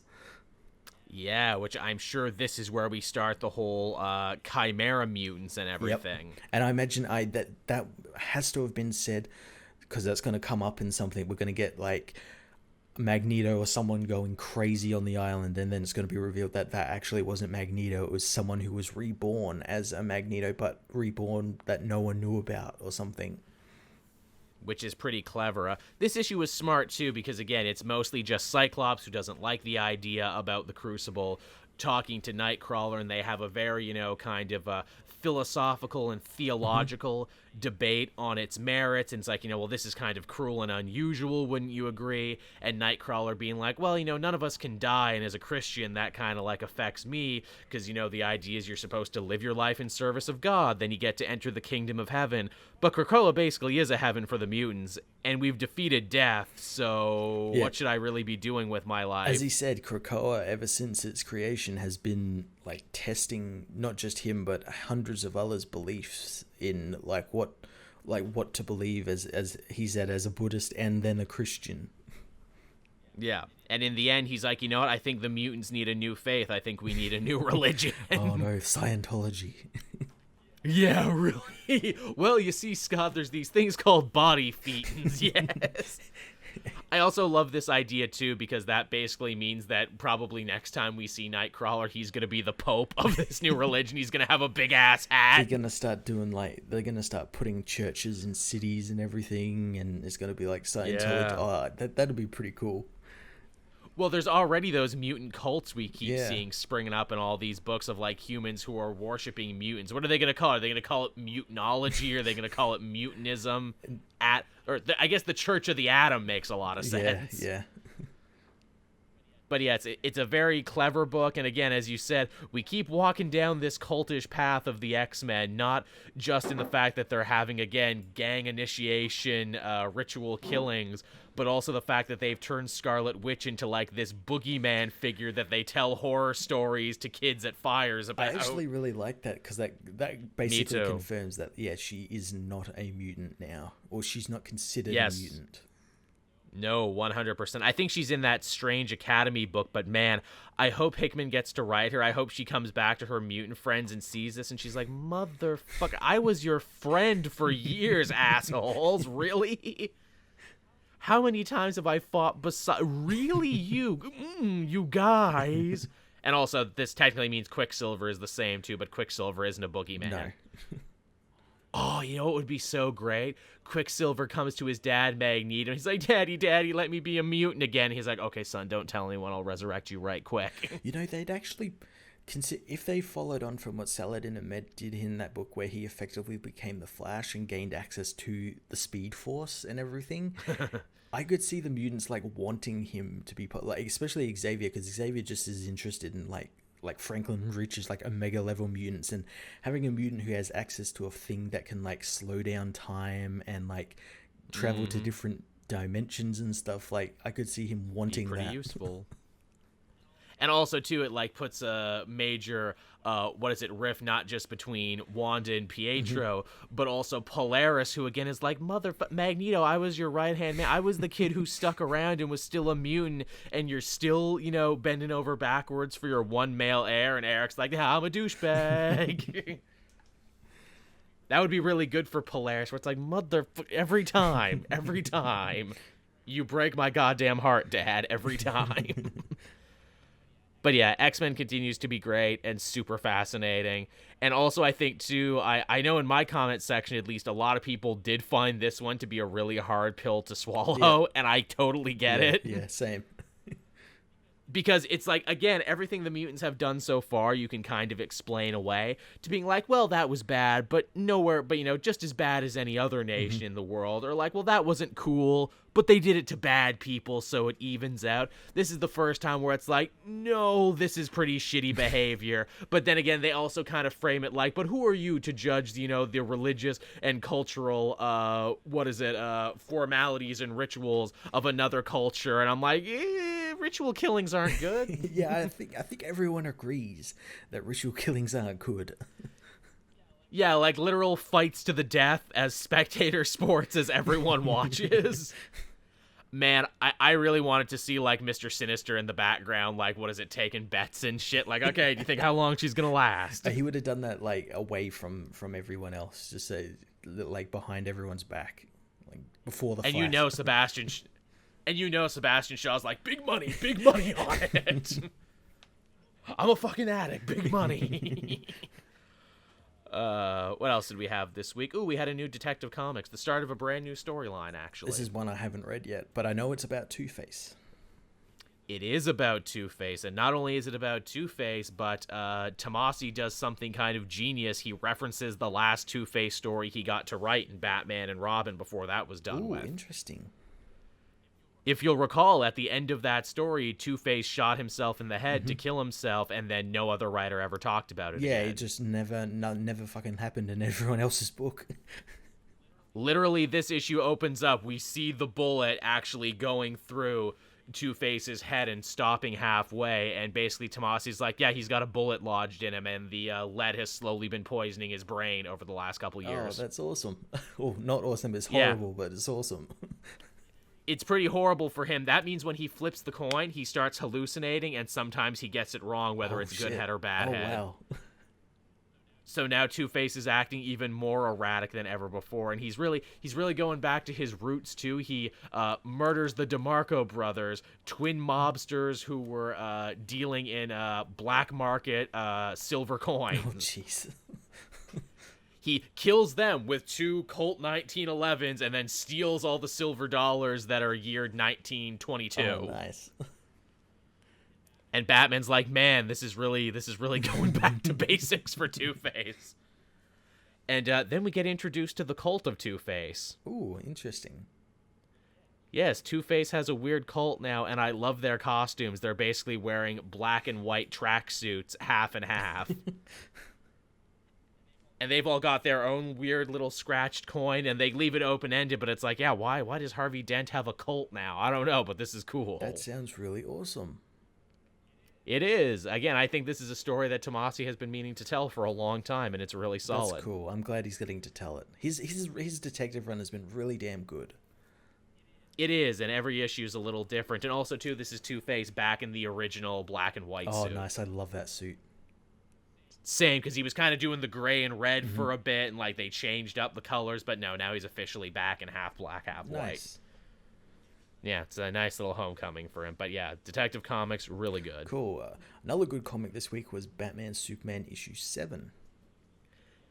Yeah, which I'm sure this is where we start the whole chimera mutants and everything. Yep. And I imagine that has to have been said, because that's going to come up in something. We're going to get like Magneto or someone going crazy on the island, and then it's going to be revealed that actually wasn't Magneto. It was someone who was reborn as a Magneto, but reborn that no one knew about or something. Which is pretty clever. This issue was smart, too, because, again, it's mostly just Cyclops, who doesn't like the idea about the Crucible, talking to Nightcrawler, and they have a very, kind of philosophical and theological debate on its merits. And it's like, well, this is kind of cruel and unusual, wouldn't you agree? And Nightcrawler being like, well, none of us can die, and as a Christian, that kind of like affects me, because, the idea is you're supposed to live your life in service of God, then you get to enter the kingdom of heaven. But Krakoa basically is a heaven for the mutants, and we've defeated death, so what should I really be doing with my life? As he said, Krakoa, ever since its creation, has been like testing not just him but hundreds of others' beliefs in like what to believe, as he said, as a Buddhist and then a Christian. Yeah, and in the end, he's like, you know what? I think the mutants need a new faith. I think we need a new religion. Oh no, Scientology. Yeah, really? Well, you see, Scott, there's these things called body fiends, yes. I also love this idea, too, because that basically means that probably next time we see Nightcrawler, he's going to be the pope of this new religion. He's going to have a big-ass hat. They're going to start putting churches in cities and everything, and it's going to be like Scientology. Yeah. Oh, that'd be pretty cool. Well, there's already those mutant cults we keep Yeah. seeing springing up in all these books of like humans who are worshiping mutants. What are they going to call it? Are they going to call it mutantology? Or are they going to call it mutantism? I guess the Church of the Atom makes a lot of sense. Yeah. But yeah, it's a very clever book, and again, as you said, we keep walking down this cultish path of the X-Men, not just in the fact that they're having, again, gang initiation, ritual killings, but also the fact that they've turned Scarlet Witch into, like, this boogeyman figure that they tell horror stories to kids at fires about. I actually really like that, because that basically confirms that, yeah, she is not a mutant now, or she's not considered a mutant. No, 100%. I think she's in that Strange Academy book, but man, I hope Hickman gets to write her. I hope she comes back to her mutant friends and sees this, and she's like, motherfucker, I was your friend for years, assholes. Really? How many times have I fought beside... Really, you guys? And also, this technically means Quicksilver is the same, too, but Quicksilver isn't a boogeyman. No. Oh, you know what would be so great? Quicksilver comes to his dad, Magneto, and he's like, Daddy, let me be a mutant again. He's like, okay, son, don't tell anyone. I'll resurrect you right quick. You know, they'd actually... if they followed on from what Saladin Ahmed did in that book, where he effectively became the Flash and gained access to the Speed Force and everything, I could see the mutants, like, wanting him to be... like, especially Xavier, because Xavier just is interested in, like Franklin Rich is like Omega level mutants, and having a mutant who has access to a thing that can like slow down time and like travel to different dimensions and stuff, like I could see him wanting pretty that. Useful. And also too, it like puts a major rift not just between Wanda and Pietro, but also Polaris, who again is like, Magneto, I was your right hand man. I was the kid who stuck around and was still a mutant, and you're still, bending over backwards for your one male heir. And Eric's like, I'm a douchebag. That would be really good for Polaris, where it's like, every time you break my goddamn heart, Dad, every time. But yeah, X-Men continues to be great and super fascinating. And also I think, too, I know in my comment section, at least, a lot of people did find this one to be a really hard pill to swallow, and I totally get it. Yeah, same. Because it's like, again, everything the mutants have done so far, you can kind of explain away to being like, well, that was bad, but just as bad as any other nation in the world. Or like, well, that wasn't cool, but they did it to bad people, so it evens out. This is the first time where it's like, no, this is pretty shitty behavior. But then again, they also kind of frame it like, but who are you to judge, the religious and cultural, formalities and rituals of another culture? And I'm like, ritual killings aren't good. Yeah, I think everyone agrees that ritual killings aren't good. Yeah, like literal fights to the death as spectator sports as everyone watches. Man, I really wanted to see like Mr. Sinister in the background, like taking bets and shit. Like, okay, do you think how long she's gonna last? He would have done that like away from everyone else, just say like behind everyone's back, like before the and Flash. Sebastian Shaw's like, big money on it. I'm a fucking addict, big money. What else did we have this week? Ooh, we had a new Detective Comics, the start of a brand new storyline, actually. This is one I haven't read yet, but I know it's about Two-Face. It is about Two-Face, and not only is it about Two-Face, but Tomasi does something kind of genius. He references the last Two-Face story he got to write in Batman and Robin before that was done with. Interesting. If you'll recall, at the end of that story, Two-Face shot himself in the head to kill himself, and then no other writer ever talked about it again. It just never fucking happened in everyone else's book. Literally, this issue opens up. We see the bullet actually going through Two-Face's head and stopping halfway, and basically Tomasi's like, yeah, he's got a bullet lodged in him, and the lead has slowly been poisoning his brain over the last couple years. Oh, that's awesome. Well, not awesome, it's horrible, but it's awesome. It's pretty horrible for him. That means when he flips the coin, he starts hallucinating, and sometimes he gets it wrong, whether it's good head or bad head. Wow. So now Two-Face is acting even more erratic than ever before, and he's really going back to his roots too. He murders the DeMarco brothers, twin mobsters who were dealing in black market silver coins. Oh, jeez. He kills them with 2 Colt 1911s and then steals all the silver dollars that are yeared 1922. Oh, nice. And Batman's like, man, this is really going back to basics for Two-Face. And then we get introduced to the cult of Two-Face. Ooh, interesting. Yes, Two-Face has a weird cult now, and I love their costumes. They're basically wearing black and white tracksuits, half and half. And they've all got their own weird little scratched coin, and they leave it open-ended, but it's like, yeah, why? Why does Harvey Dent have a cult now? I don't know, but this is cool. That sounds really awesome. It is. Again, I think this is a story that Tomasi has been meaning to tell for a long time, and it's really solid. That's cool. I'm glad he's getting to tell it. His detective run has been really damn good. It is, and every issue is a little different. And also, too, this is Two-Face back in the original black and white suit. Oh, nice. I love that suit. Same, because he was kind of doing the gray and red for a bit, and like they changed up the colors, but no, now he's officially back in half black, half white. Nice. Yeah, it's a nice little homecoming for him. But yeah, Detective Comics, really good. Cool. Another good comic this week was Batman Superman issue 7.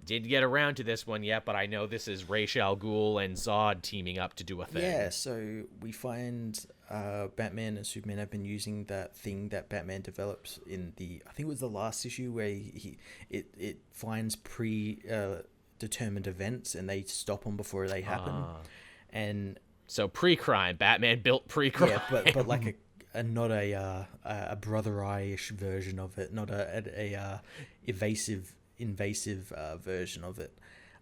Didn't get around to this one yet, but I know this is Ra's al Ghul and Zod teaming up to do a thing. Yeah, so we find Batman and Superman have been using that thing that Batman develops in I think it was the last issue where it finds determined events and they stop them before they happen. And so pre-crime, Batman built pre-crime. Yeah, but like not a Brother Eye-ish version of it, not a invasive version of it.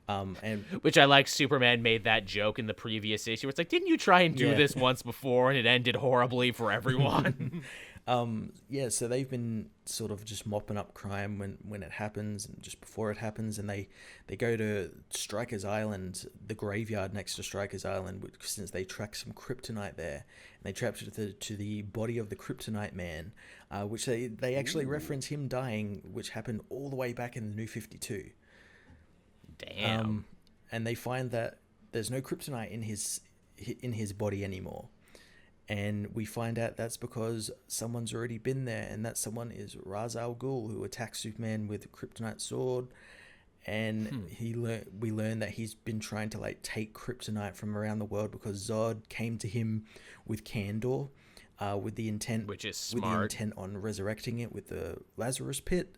And which I like. Superman made that joke in the previous issue. It's like, didn't you try and do this once before and it ended horribly for everyone? So they've been sort of just mopping up crime when it happens and just before it happens, and they go to Stryker's Island, the graveyard next to Stryker's Island, since they track some kryptonite there, and they trap it to the body of the Kryptonite Man, which they actually reference him dying, which happened all the way back in the New 52. Damn. And they find that there's no kryptonite in his body anymore. And we find out that's because someone's already been there, and that someone is Ra's al Ghul, who attacks Superman with a kryptonite sword. And we learn that he's been trying to like take kryptonite from around the world because Zod came to him with Kandor, with the intent, which is smart, with the intent on resurrecting it with the Lazarus Pit.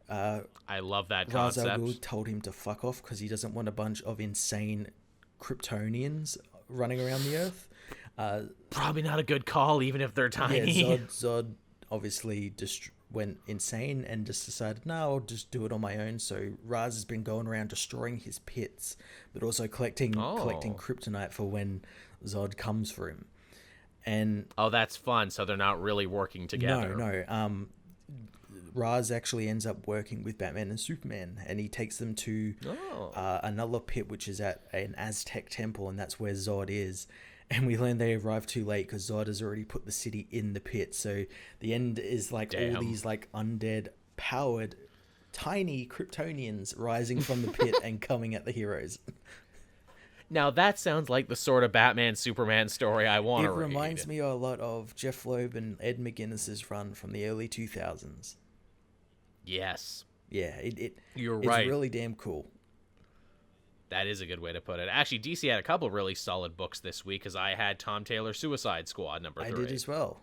I love that Ra's concept. al Ghul told him to fuck off because he doesn't want a bunch of insane Kryptonians running around the Earth. Probably not a good call, even if they're tiny. Yeah, Zod obviously just went insane and just decided, no, I'll just do it on my own. So Ra's has been going around destroying his pits, but also collecting kryptonite for when Zod comes for him. And that's fun. So they're not really working together. No. Ra's actually ends up working with Batman and Superman, and he takes them to another pit, which is at an Aztec temple, and that's where Zod is. And we learn they arrived too late because Zod has already put the city in the pit. So the end is like all these like undead, powered, tiny Kryptonians rising from the pit and coming at the heroes. Now that sounds like the sort of Batman Superman story I want to read. It reminds me a lot of Jeff Loeb and Ed McGuinness's run from the early 2000s. Yes. Yeah, You're it's right. really damn cool. That is a good way to put it. Actually, DC had a couple of really solid books this week because I had Tom Taylor's Suicide Squad #3. I did as well.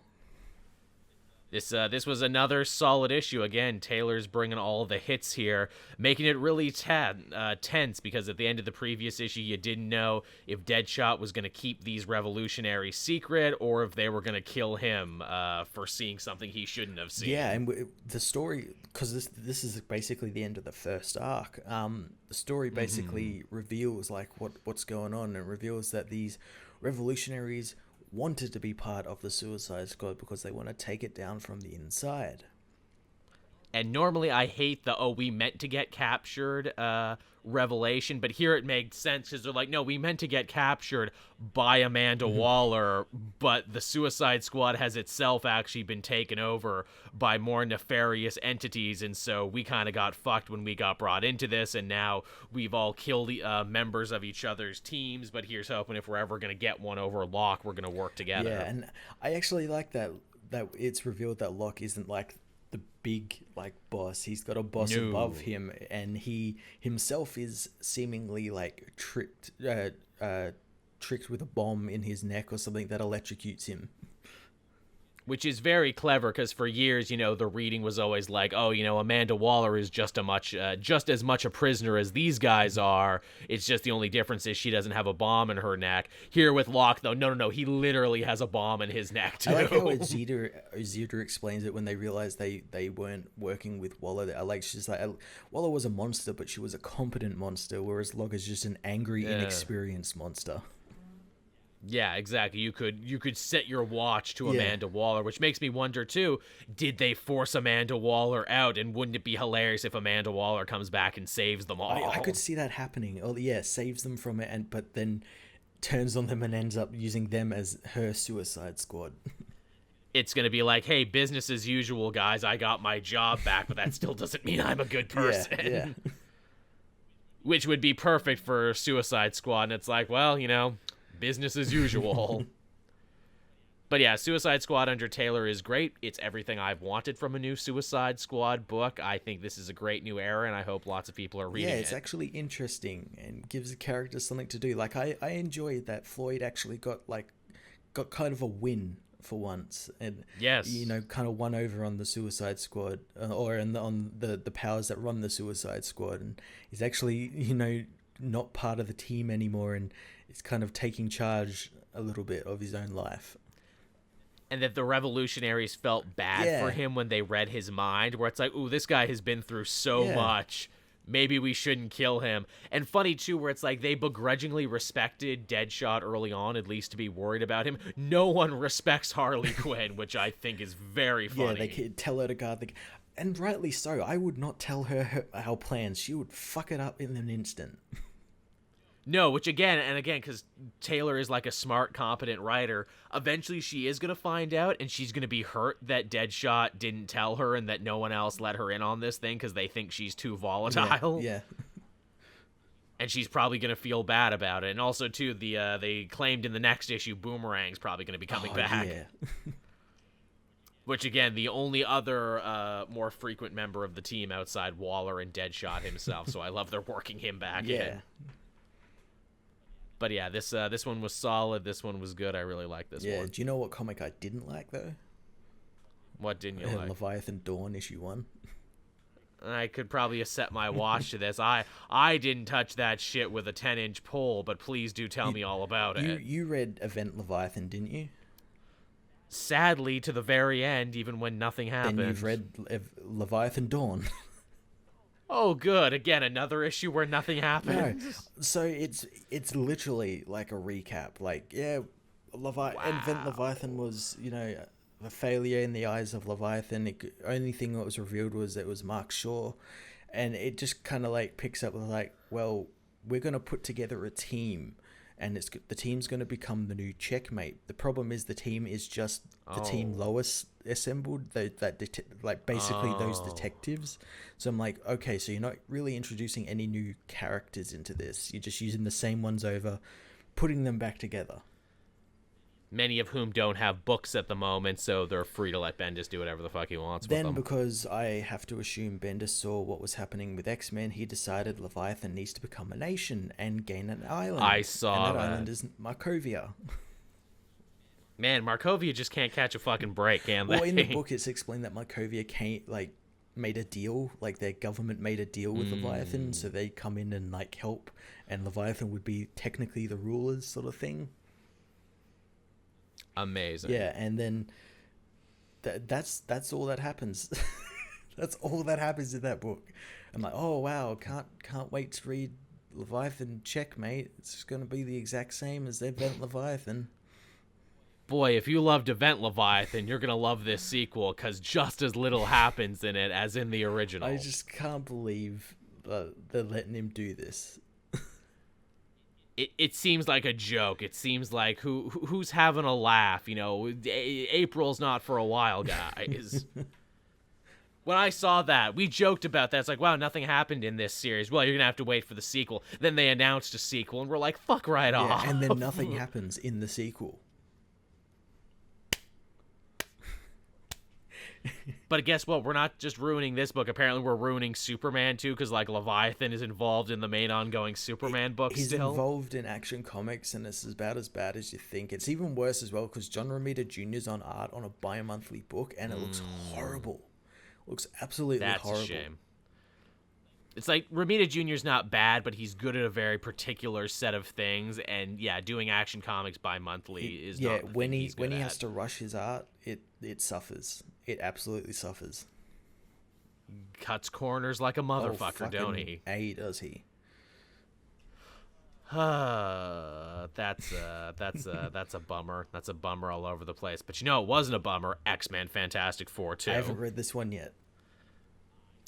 This was another solid issue. Again, Taylor's bringing all the hits here, making it really tense because at the end of the previous issue, you didn't know if Deadshot was going to keep these revolutionaries secret or if they were going to kill him for seeing something he shouldn't have seen. Yeah, and the story, because this is basically the end of the first arc. The story basically reveals like what's going on, and reveals that these revolutionaries wanted to be part of the Suicide Squad because they want to take it down from the inside. And normally I hate the, we meant to get captured revelation, but here it makes sense because they're like, no, we meant to get captured by Amanda Waller, but the Suicide Squad has itself actually been taken over by more nefarious entities, and so we kind of got fucked when we got brought into this, and now we've all killed members of each other's teams, but here's hoping if we're ever going to get one over Locke, we're going to work together. Yeah, and I actually like that it's revealed that Locke isn't like the big like boss. He's got a boss above him, and he himself is seemingly like tricked with a bomb in his neck or something that electrocutes him. Which is very clever because for years, the reading was always like, oh, Amanda Waller is just as much a prisoner as these guys are. It's just the only difference is she doesn't have a bomb in her neck. Here with Locke, though, no, he literally has a bomb in his neck too. I like how Zeta explains it when they realize they weren't working with Waller. She's like, Waller was a monster, but she was a competent monster, whereas Locke is just an angry, inexperienced monster. Yeah, exactly. You could set your watch to Amanda Waller, which makes me wonder too, did they force Amanda Waller out, and wouldn't it be hilarious if Amanda Waller comes back and saves them all? I could see that happening. Oh yeah, saves them from it, but then turns on them and ends up using them as her Suicide Squad. It's going to be like, hey, business as usual, guys. I got my job back, but that still doesn't mean I'm a good person. Yeah. Which would be perfect for Suicide Squad, and it's like, well, business as usual. But yeah, Suicide Squad under Taylor is great. It's everything I've wanted from a new Suicide Squad book. I think this is a great new era, and I hope lots of people are reading it. Yeah, it's actually interesting and gives the characters something to do. Like, I enjoyed that Floyd actually got kind of a win for once, and yes, kind of won over on the Suicide Squad, or on the powers that run the Suicide Squad, and he's actually not part of the team anymore, and is kind of taking charge a little bit of his own life. And that the revolutionaries felt bad for him when they read his mind, where it's like, ooh, this guy has been through so much. Maybe we shouldn't kill him. And funny, too, where it's like they begrudgingly respected Deadshot early on, at least to be worried about him. No one respects Harley Quinn, which I think is very funny. Yeah, they could tell her to guard and rightly so. I would not tell her our plans. She would fuck it up in an instant. No, which again, because Taylor is like a smart, competent writer, eventually she is going to find out, and she's going to be hurt that Deadshot didn't tell her and that no one else let her in on this thing because they think she's too volatile. Yeah. And she's probably going to feel bad about it. And also, too, they claimed in the next issue Boomerang's probably going to be coming back. Yeah. Which, again, the only other more frequent member of the team outside Waller and Deadshot himself, so I love they're working him back in. But yeah, this one was solid. This one was good. I really like this one. Yeah, do you know what comic I didn't like, though? What didn't you like? Leviathan Dawn, issue 1. I could probably have set my watch to this. I didn't touch that shit with a 10-inch pole, but please do tell me all about it. You read Event Leviathan, didn't you? Sadly, to the very end, even when nothing happened. Then you've read Leviathan Dawn. Oh, good. Again, another issue where nothing happened. No. So it's literally like a recap. Like, Event Leviathan was, a failure in the eyes of Leviathan. The only thing that was revealed was it was Mark Shaw. And it just kind of like picks up with like, well, we're going to put together a team. And the team's going to become the new Checkmate. The problem is the team is just the team Lois assembled, basically those detectives. So I'm like, okay, so you're not really introducing any new characters into this. You're just using the same ones over, putting them back together. Many of whom don't have books at the moment, so they're free to let Bendis do whatever the fuck he wants with them. Then, because I have to assume Bendis saw what was happening with X-Men, he decided Leviathan needs to become a nation and gain an island. I saw and that island is Markovia. Man, Markovia just can't catch a fucking break, can they? Well, in the book, it's explained that Markovia made a deal, like their government made a deal with Leviathan, so they come in and help, and Leviathan would be technically the rulers, sort of thing. Amazing. Yeah, and then that's all that happens. That's all that happens in that book. I'm like, oh wow, can't wait to read Leviathan Checkmate. It's going to be the exact same as Event Leviathan. Boy, if you loved Event Leviathan, you're going to love this sequel, because just as little happens in it as in the original. I just can't believe they're letting him do this. It seems like a joke. It seems like who's having a laugh, April's not for a while, guys. When I saw that, we joked about that. It's like, wow, nothing happened in this series. Well, you're going to have to wait for the sequel. Then they announced a sequel, and we're like, fuck right off. And then nothing happens in the sequel. But guess what? We're not just ruining this book. Apparently, we're ruining Superman too, because like Leviathan is involved in the main ongoing Superman book. He's still involved in Action Comics, and it's about as bad as you think. It's even worse as well because John Romita Jr.'s on art on a bi-monthly book, and it looks horrible. Looks absolutely horrible. That's a shame. It's like Romita Jr.'s not bad, but he's good at a very particular set of things, and yeah, doing Action Comics bi-monthly is not the when thing he he's good has at. to rush his art, it suffers. It absolutely suffers. Cuts corners like a motherfucker, don't he? Does he? That's a bummer. That's a bummer all over the place. But you know, it wasn't a bummer. X-Men Fantastic Four 2. I haven't read this one yet.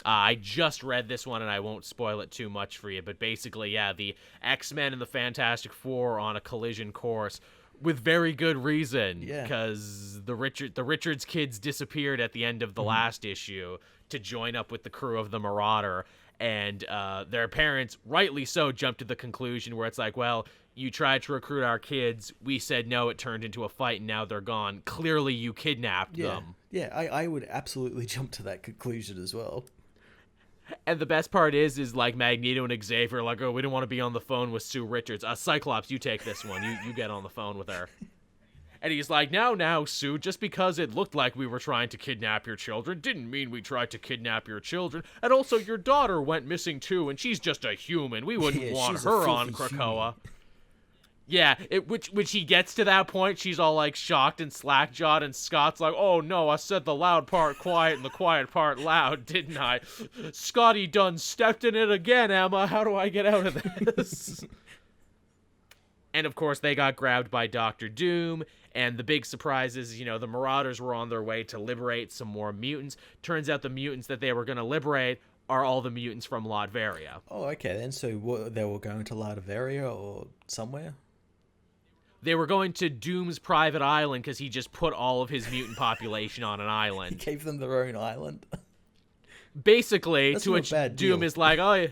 I just read this one, and I won't spoil it too much for you. But basically, yeah, the X-Men and the Fantastic Four are on a collision course with very good reason. Yeah. Because the Richards kids disappeared at the end of the last issue to join up with the crew of the Marauder. And their parents, rightly so, jumped to the conclusion where it's like, well, you tried to recruit our kids. We said no. It turned into a fight, and now they're gone. Clearly, you kidnapped them. Yeah, I would absolutely jump to that conclusion as well. And the best part is like Magneto and Xavier are like, oh, we don't want to be on the phone with Sue Richards. Cyclops, you take this one. You get on the phone with her. And he's like, now, Sue, just because it looked like we were trying to kidnap your children didn't mean we tried to kidnap your children. And also, your daughter went missing too, and she's just a human. We wouldn't want her on Krakoa. Yeah, which he gets to that point, she's all like shocked and slack-jawed, and Scott's like, oh no, I said the loud part quiet and the quiet part loud, didn't I? Scotty done stepped in it again, Emma. How do I get out of this? And of course, they got grabbed by Dr. Doom, and the big surprise is, you know, the Marauders were on their way to liberate some more mutants. Turns out the mutants that they were going to liberate are all the mutants from Latveria. Oh, okay then. So they were going to Latveria or somewhere? They were going to Doom's private island because he just put all of his mutant population on an island. He gave them their own island? Basically, That's to not which a bad Doom deal. is like, oh,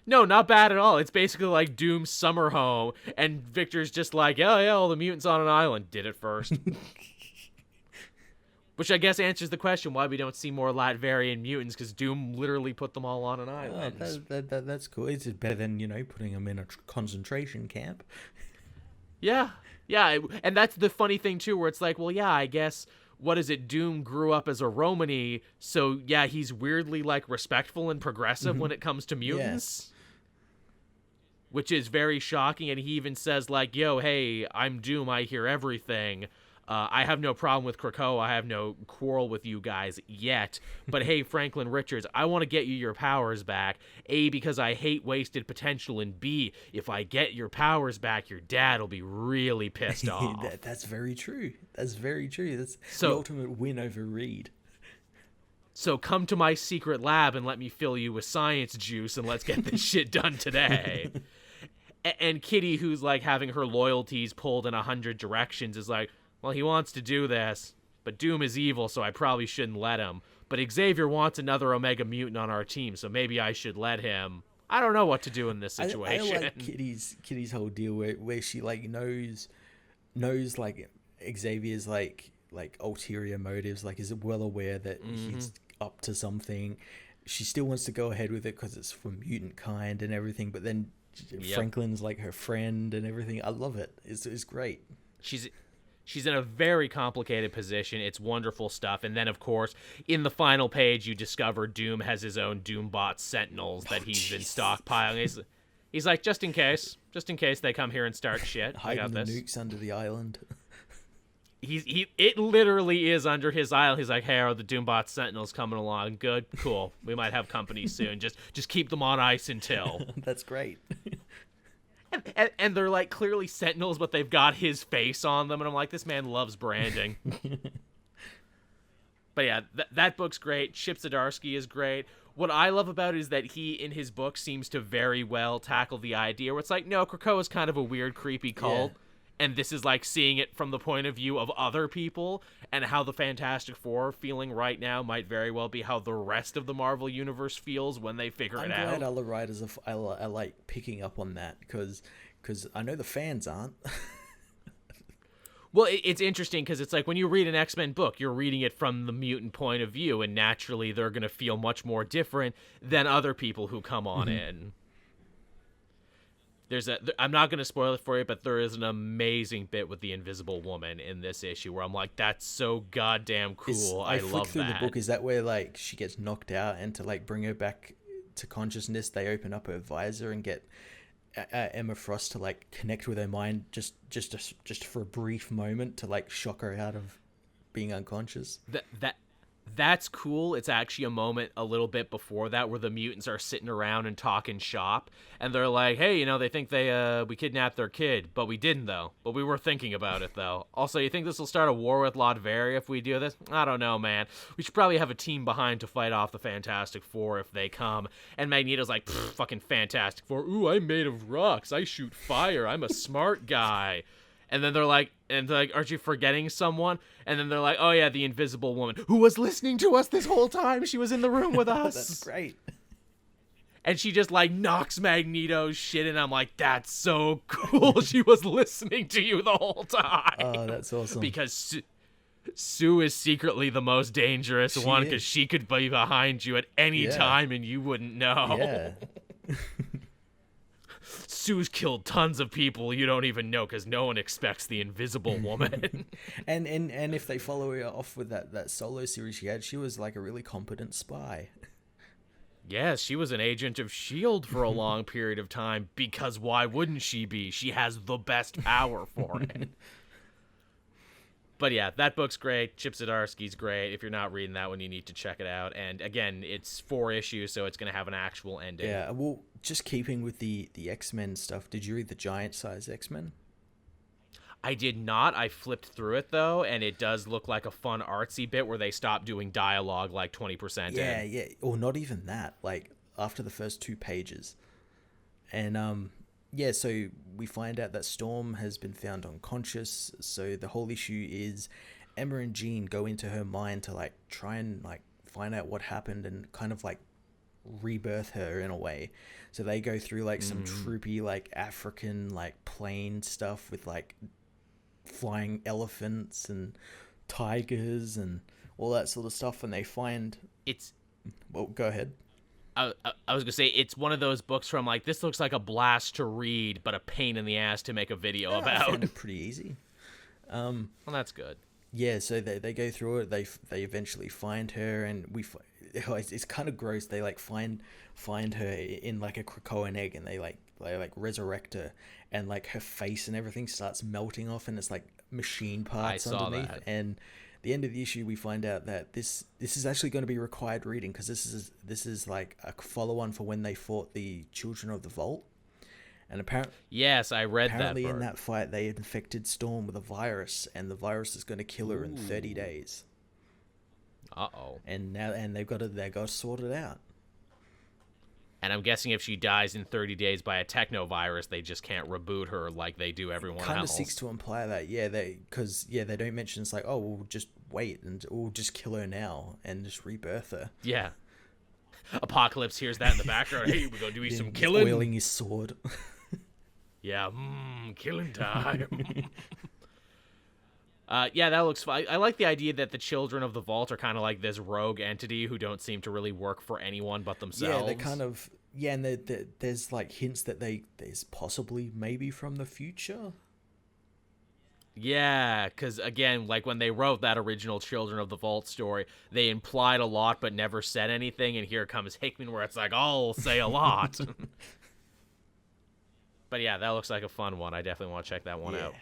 no, not bad at all. It's basically like Doom's summer home, and Victor's just like, oh, yeah, all the mutants on an island. Did it first. Which I guess answers the question why we don't see more Latverian mutants, because Doom literally put them all on an island. That's cool. It's better than, putting them in a concentration camp. Yeah, and that's the funny thing, too, where it's like, well, yeah, I guess, what is it, Doom grew up as a Romani, so, yeah, he's weirdly, like, respectful and progressive when it comes to mutants. Yeah. Which is very shocking, and he even says, like, yo, hey, I'm Doom, I hear everything. I have no problem with Krakoa. I have no quarrel with you guys yet. But hey, Franklin Richards, I want to get you your powers back. A, because I hate wasted potential. And B, if I get your powers back, your dad will be really pissed off. That's very true. That's very true. That's the ultimate win over Reed. So come to my secret lab and let me fill you with science juice and let's get this shit done today. And Kitty, who's like having her loyalties pulled in 100 directions, is like, well, he wants to do this, but Doom is evil, so I probably shouldn't let him. But Xavier wants another Omega Mutant on our team, so maybe I should let him. I don't know what to do in this situation. I like Kitty's whole deal where she like knows like Xavier's like ulterior motives, like is well aware that he's up to something. She still wants to go ahead with it because it's for mutant kind and everything, but then Franklin's like her friend and everything. I love it. It's great. She's in a very complicated position. It's wonderful stuff. And then, of course, in the final page, you discover Doom has his own Doombot Sentinels that he's been stockpiling. He's like, just in case they come here and start shit. I got this. Hiding the nukes under the island. It literally is under his island. He's like, hey, are the Doombot Sentinels coming along? Good, cool. We might have company soon. Just keep them on ice until. That's great. And they're like clearly Sentinels, but they've got his face on them, and I'm like, this man loves branding. But yeah, that book's great. Chip Zdarsky is great. What I love about it is that he, in his book, seems to very well tackle the idea where it's like, no, Krakoa is kind of a weird, creepy cult. Yeah. And this is like seeing it from the point of view of other people, and how the Fantastic Four feeling right now might very well be how the rest of the Marvel Universe feels when they figure it out. I'm glad other writers are like picking up on that, because I know the fans aren't. Well, it's interesting because it's like when you read an X-Men book, you're reading it from the mutant point of view, and naturally they're going to feel much more different than other people who come on in. I'm not going to spoil it for you, but there is an amazing bit with the Invisible Woman in this issue where I'm like, that's so goddamn cool. I flick love through that. the book. Is that where like she gets knocked out, and to like bring her back to consciousness, they open up her visor and get Emma Frost to like connect with her mind just for a brief moment to like shock her out of being unconscious. That's cool. It's actually a moment a little bit before that where the mutants are sitting around and talking shop, and they're like, hey, they think we kidnapped their kid, but we didn't though. But we were thinking about it though. Also, you think this will start a war with Latveria if we do this? I don't know, man. We should probably have a team behind to fight off the Fantastic Four if they come. And Magneto's like, fucking Fantastic Four. Ooh, I'm made of rocks. I shoot fire. I'm a smart guy. And then they're like, aren't you forgetting someone? And then they're like, oh yeah, the Invisible Woman, who was listening to us this whole time. She was in the room with us. That's great. And she just like knocks Magneto's shit, and I'm like, that's so cool. She was listening to you the whole time. Oh, that's awesome. Because Sue is secretly the most dangerous one, because she could be behind you at any time and you wouldn't know. Yeah. Sue's killed tons of people you don't even know because no one expects the Invisible Woman. and if they follow her off with that solo series she had, she was like a really competent spy. Yes, she was an agent of S.H.I.E.L.D. for a long period of time, because why wouldn't she be? She has the best power for it. But yeah, that book's great. Chip Zdarsky's great. If you're not reading that one, you need to check it out. And again, it's 4 issues, so it's going to have an actual ending. Yeah, well, just keeping with the X-Men stuff, did you read the giant size X-Men? I did not. I flipped through it, though, and it does look like a fun artsy bit where they stop doing dialogue like 20% in. Yeah, or not even that, like after the first 2 pages. And yeah, so we find out that Storm has been found unconscious. So the whole issue is Emma and Jean go into her mind to like try and like find out what happened and kind of like rebirth her in a way. So they go through like some troopy like African like plain stuff with like flying elephants and tigers and all that sort of stuff, and they find well, go ahead. I was gonna say, it's one of those books from like, this looks like a blast to read but a pain in the ass to make a video about. I found it pretty easy. Well, that's good. Yeah, so they go through it. They eventually find her, and it's kind of gross. They like find her in like a Krakoan egg, and they resurrect her, and like her face and everything starts melting off, and it's like machine parts underneath. That. And the end of the issue, we find out that this is actually going to be required reading, because this is like a follow-on for when they fought the Children of the Vault. And apparently, yes, I read that. Apparently, in that fight, they infected Storm with a virus, and the virus is going to kill her in 30 days. Uh-oh. And they've got to sort it out. And I'm guessing if she dies in 30 days by a technovirus, they just can't reboot her like they do everyone else. Kind of seeks to imply that, because they don't mention, it's like, oh, we'll just wait and we'll just kill her now and just rebirth her. Yeah. Apocalypse hears that in the background. Hey, we're going to do some killing. Oiling his sword. Yeah, killing time. Yeah, that looks fun. I like the idea that the Children of the Vault are kind of like this rogue entity who don't seem to really work for anyone but themselves. Yeah, they're kind of... Yeah, and there's like hints that there's possibly maybe from the future. Yeah, because again, like when they wrote that original Children of the Vault story, they implied a lot but never said anything, and here comes Hickman where it's like, I'll say a lot. But yeah, that looks like a fun one. I definitely want to check that one out.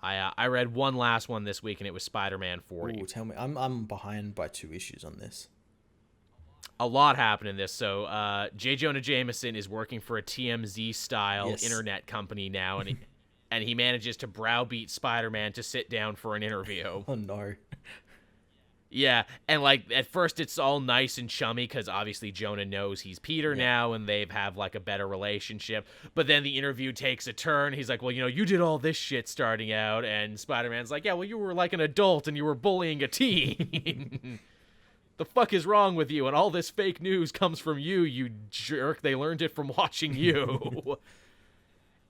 I read one last one this week, and it was Spider-Man 40. Ooh, tell me. I'm behind by 2 issues on this. A lot happened in this. So J. Jonah Jameson is working for a TMZ-style internet company now, and he manages to browbeat Spider-Man to sit down for an interview. Oh, no. Yeah, and like at first it's all nice and chummy because obviously Jonah knows he's Peter now and they have like a better relationship. But then the interview takes a turn. He's like, well, you did all this shit starting out. And Spider-Man's like, yeah, well, you were like an adult and you were bullying a teen. The fuck is wrong with you? And all this fake news comes from you jerk. They learned it from watching you.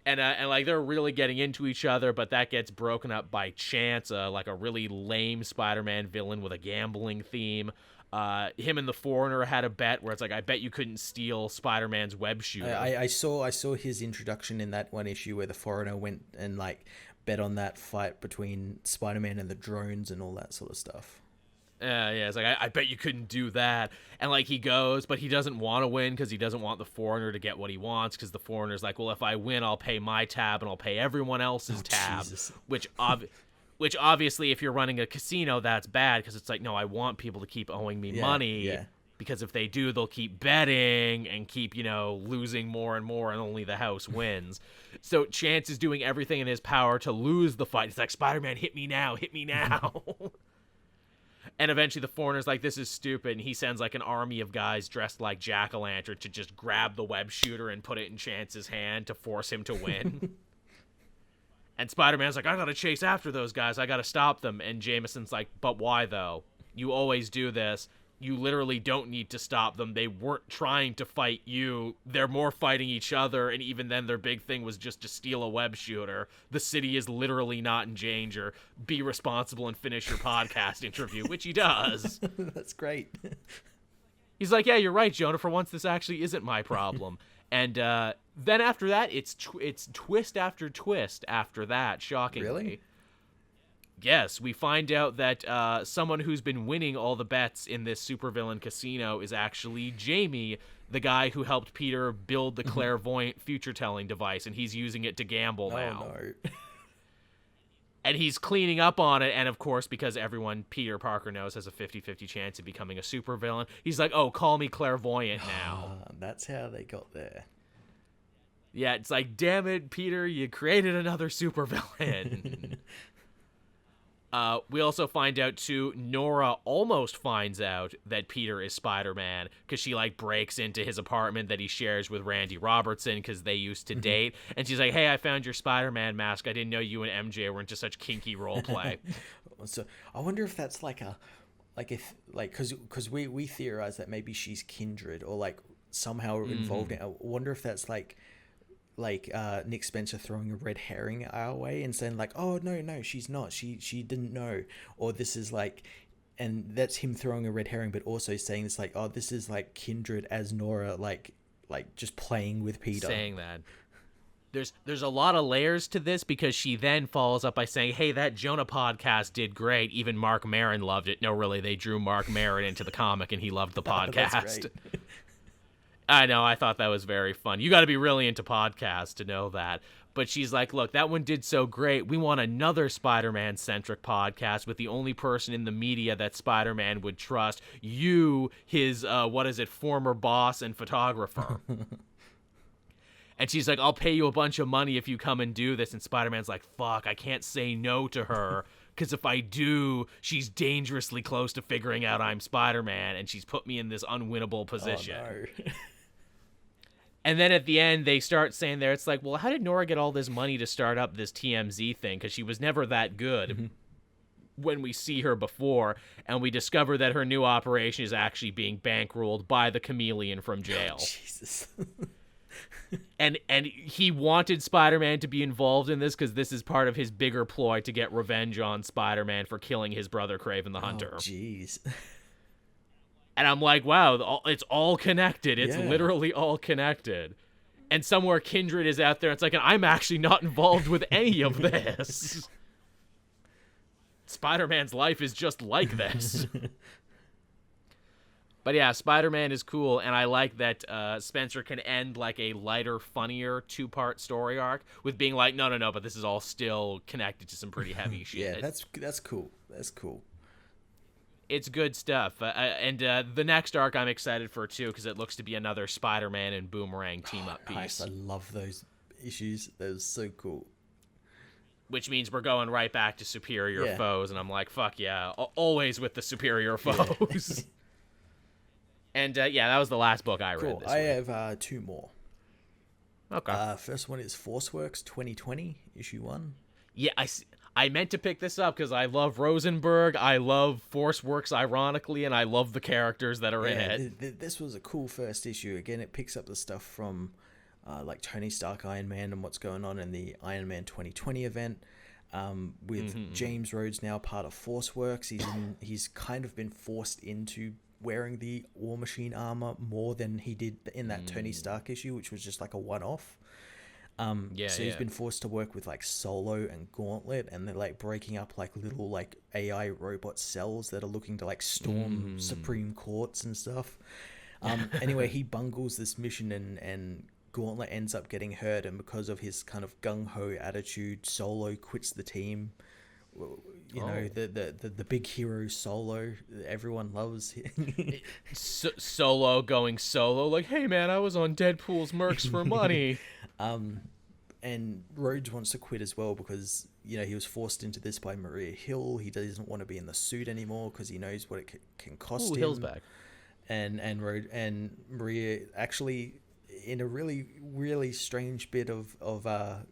And like they're really getting into each other, but that gets broken up by chance, like a really lame Spider-Man villain with a gambling theme. Him and the Foreigner had a bet where it's like, I bet you couldn't steal Spider-Man's web shooter. I saw his introduction in that one issue where the Foreigner went and like bet on that fight between Spider-Man and the drones and all that sort of stuff. Yeah, it's like, I bet you couldn't do that. And, like, he goes, but he doesn't want to win because he doesn't want the Foreigner to get what he wants, because the Foreigner's like, well, if I win, I'll pay my tab and I'll pay everyone else's tab. Jesus. Which obviously, if you're running a casino, that's bad, because it's like, no, I want people to keep owing me money. Yeah. Because if they do, they'll keep betting and keep, losing more and more, and only the house wins. So Chance is doing everything in his power to lose the fight. He's like, Spider-Man, hit me now, hit me now. And eventually the Foreigner's like, this is stupid, and he sends like an army of guys dressed like Jack-o'-lantern to just grab the web shooter and put it in Chance's hand to force him to win. And Spider-Man's like, I gotta chase after those guys, I gotta stop them. And Jameson's like, but why though? You always do this. You literally don't need to stop them. They weren't trying to fight you. They're more fighting each other, and even then their big thing was just to steal a web shooter. The city is literally not in danger. Be responsible and finish your podcast interview, which he does. That's great. He's like, yeah, you're right, Jonah. For once, this actually isn't my problem. And then after that, it's twist after twist after that, shockingly. Really? Yes, we find out that someone who's been winning all the bets in this supervillain casino is actually Jamie, the guy who helped Peter build the clairvoyant future-telling device, and he's using it to gamble now. Oh, no. And he's cleaning up on it, and of course, because everyone Peter Parker knows has a 50-50 chance of becoming a supervillain, he's like, oh, call me clairvoyant now. That's how they got there. Yeah, it's like, damn it, Peter, you created another supervillain. We also find out, too, Nora almost finds out that Peter is Spider-Man because she, like, breaks into his apartment that he shares with Randy Robertson because they used to date. And she's like, hey, I found your Spider-Man mask. I didn't know you and MJ were into such kinky roleplay. So I wonder if that's because we theorize that maybe she's kindred or, like, somehow involved in it. I wonder if that's, like Nick Spencer throwing a red herring our way and saying like, oh no she's not, she didn't know, or this is like, and that's him throwing a red herring but also saying it's like, oh, this is like kindred as Nora like just playing with Peter, saying that there's a lot of layers to this, because she then follows up by saying, hey, that Jonah podcast did great, even Mark Maron loved it. No, really, they drew Mark Maron into the comic and he loved the podcast. That's great. I know, I thought that was very fun. You got to be really into podcasts to know that. But she's like, look, that one did so great. We want another Spider-Man-centric podcast with the only person in the media that Spider-Man would trust. You, his, former boss and photographer. And she's like, I'll pay you a bunch of money if you come and do this. And Spider-Man's like, fuck, I can't say no to her. Because if I do, she's dangerously close to figuring out I'm Spider-Man. And she's put me in this unwinnable position. Oh, no. And then at the end, they start saying there, it's like, well, how did Nora get all this money to start up this TMZ thing? Because she was never that good when we see her before. And we discover that her new operation is actually being bankrolled by the chameleon from jail. Oh, Jesus. And he wanted Spider-Man to be involved in this because this is part of his bigger ploy to get revenge on Spider-Man for killing his brother Kraven the Hunter. Oh, jeez. And I'm like, wow, it's all connected. It's literally all connected. And somewhere Kindred is out there. It's like, I'm actually not involved with any of this. Spider-Man's life is just like this. But yeah, Spider-Man is cool, and I like that Spencer can end like a lighter, funnier 2-part story arc with being like, no, but this is all still connected to some pretty heavy shit. Yeah, that's cool. That's cool. It's good stuff. And the next arc I'm excited for, too, because it looks to be another Spider-Man and Boomerang team-up piece. Nice. I love those issues. That was so cool. Which means we're going right back to superior foes, and I'm like, fuck yeah, always with the superior foes. And, that was the last book I read this I week. have 2 more. Okay. First one is ForceWorks 2020, issue 1. Yeah, I meant to pick this up because I love Rosenberg, I love ForceWorks ironically, and I love the characters that are in it. This was a cool first issue. Again, it picks up the stuff from like Tony Stark Iron Man and what's going on in the Iron Man 2020 event. With James Rhodes now part of ForceWorks, he's kind of been forced into wearing the War Machine armor more than he did in that Tony Stark issue, which was just like a one-off. He's been forced to work with like Solo and Gauntlet, and they're like breaking up like little like AI robot cells that are looking to like storm Supreme Courts and stuff. Anyway, he bungles this mission, and Gauntlet ends up getting hurt, and because of his kind of gung-ho attitude, Solo quits the team. You know, the big hero Solo, everyone loves him. Solo going solo, like, hey man, I was on Deadpool's Mercs for money. And Rhodes wants to quit as well because, you know, he was forced into this by Maria Hill. He doesn't want to be in the suit anymore because he knows what it can cost him. Hill's back. And Maria actually, in a really, really strange bit of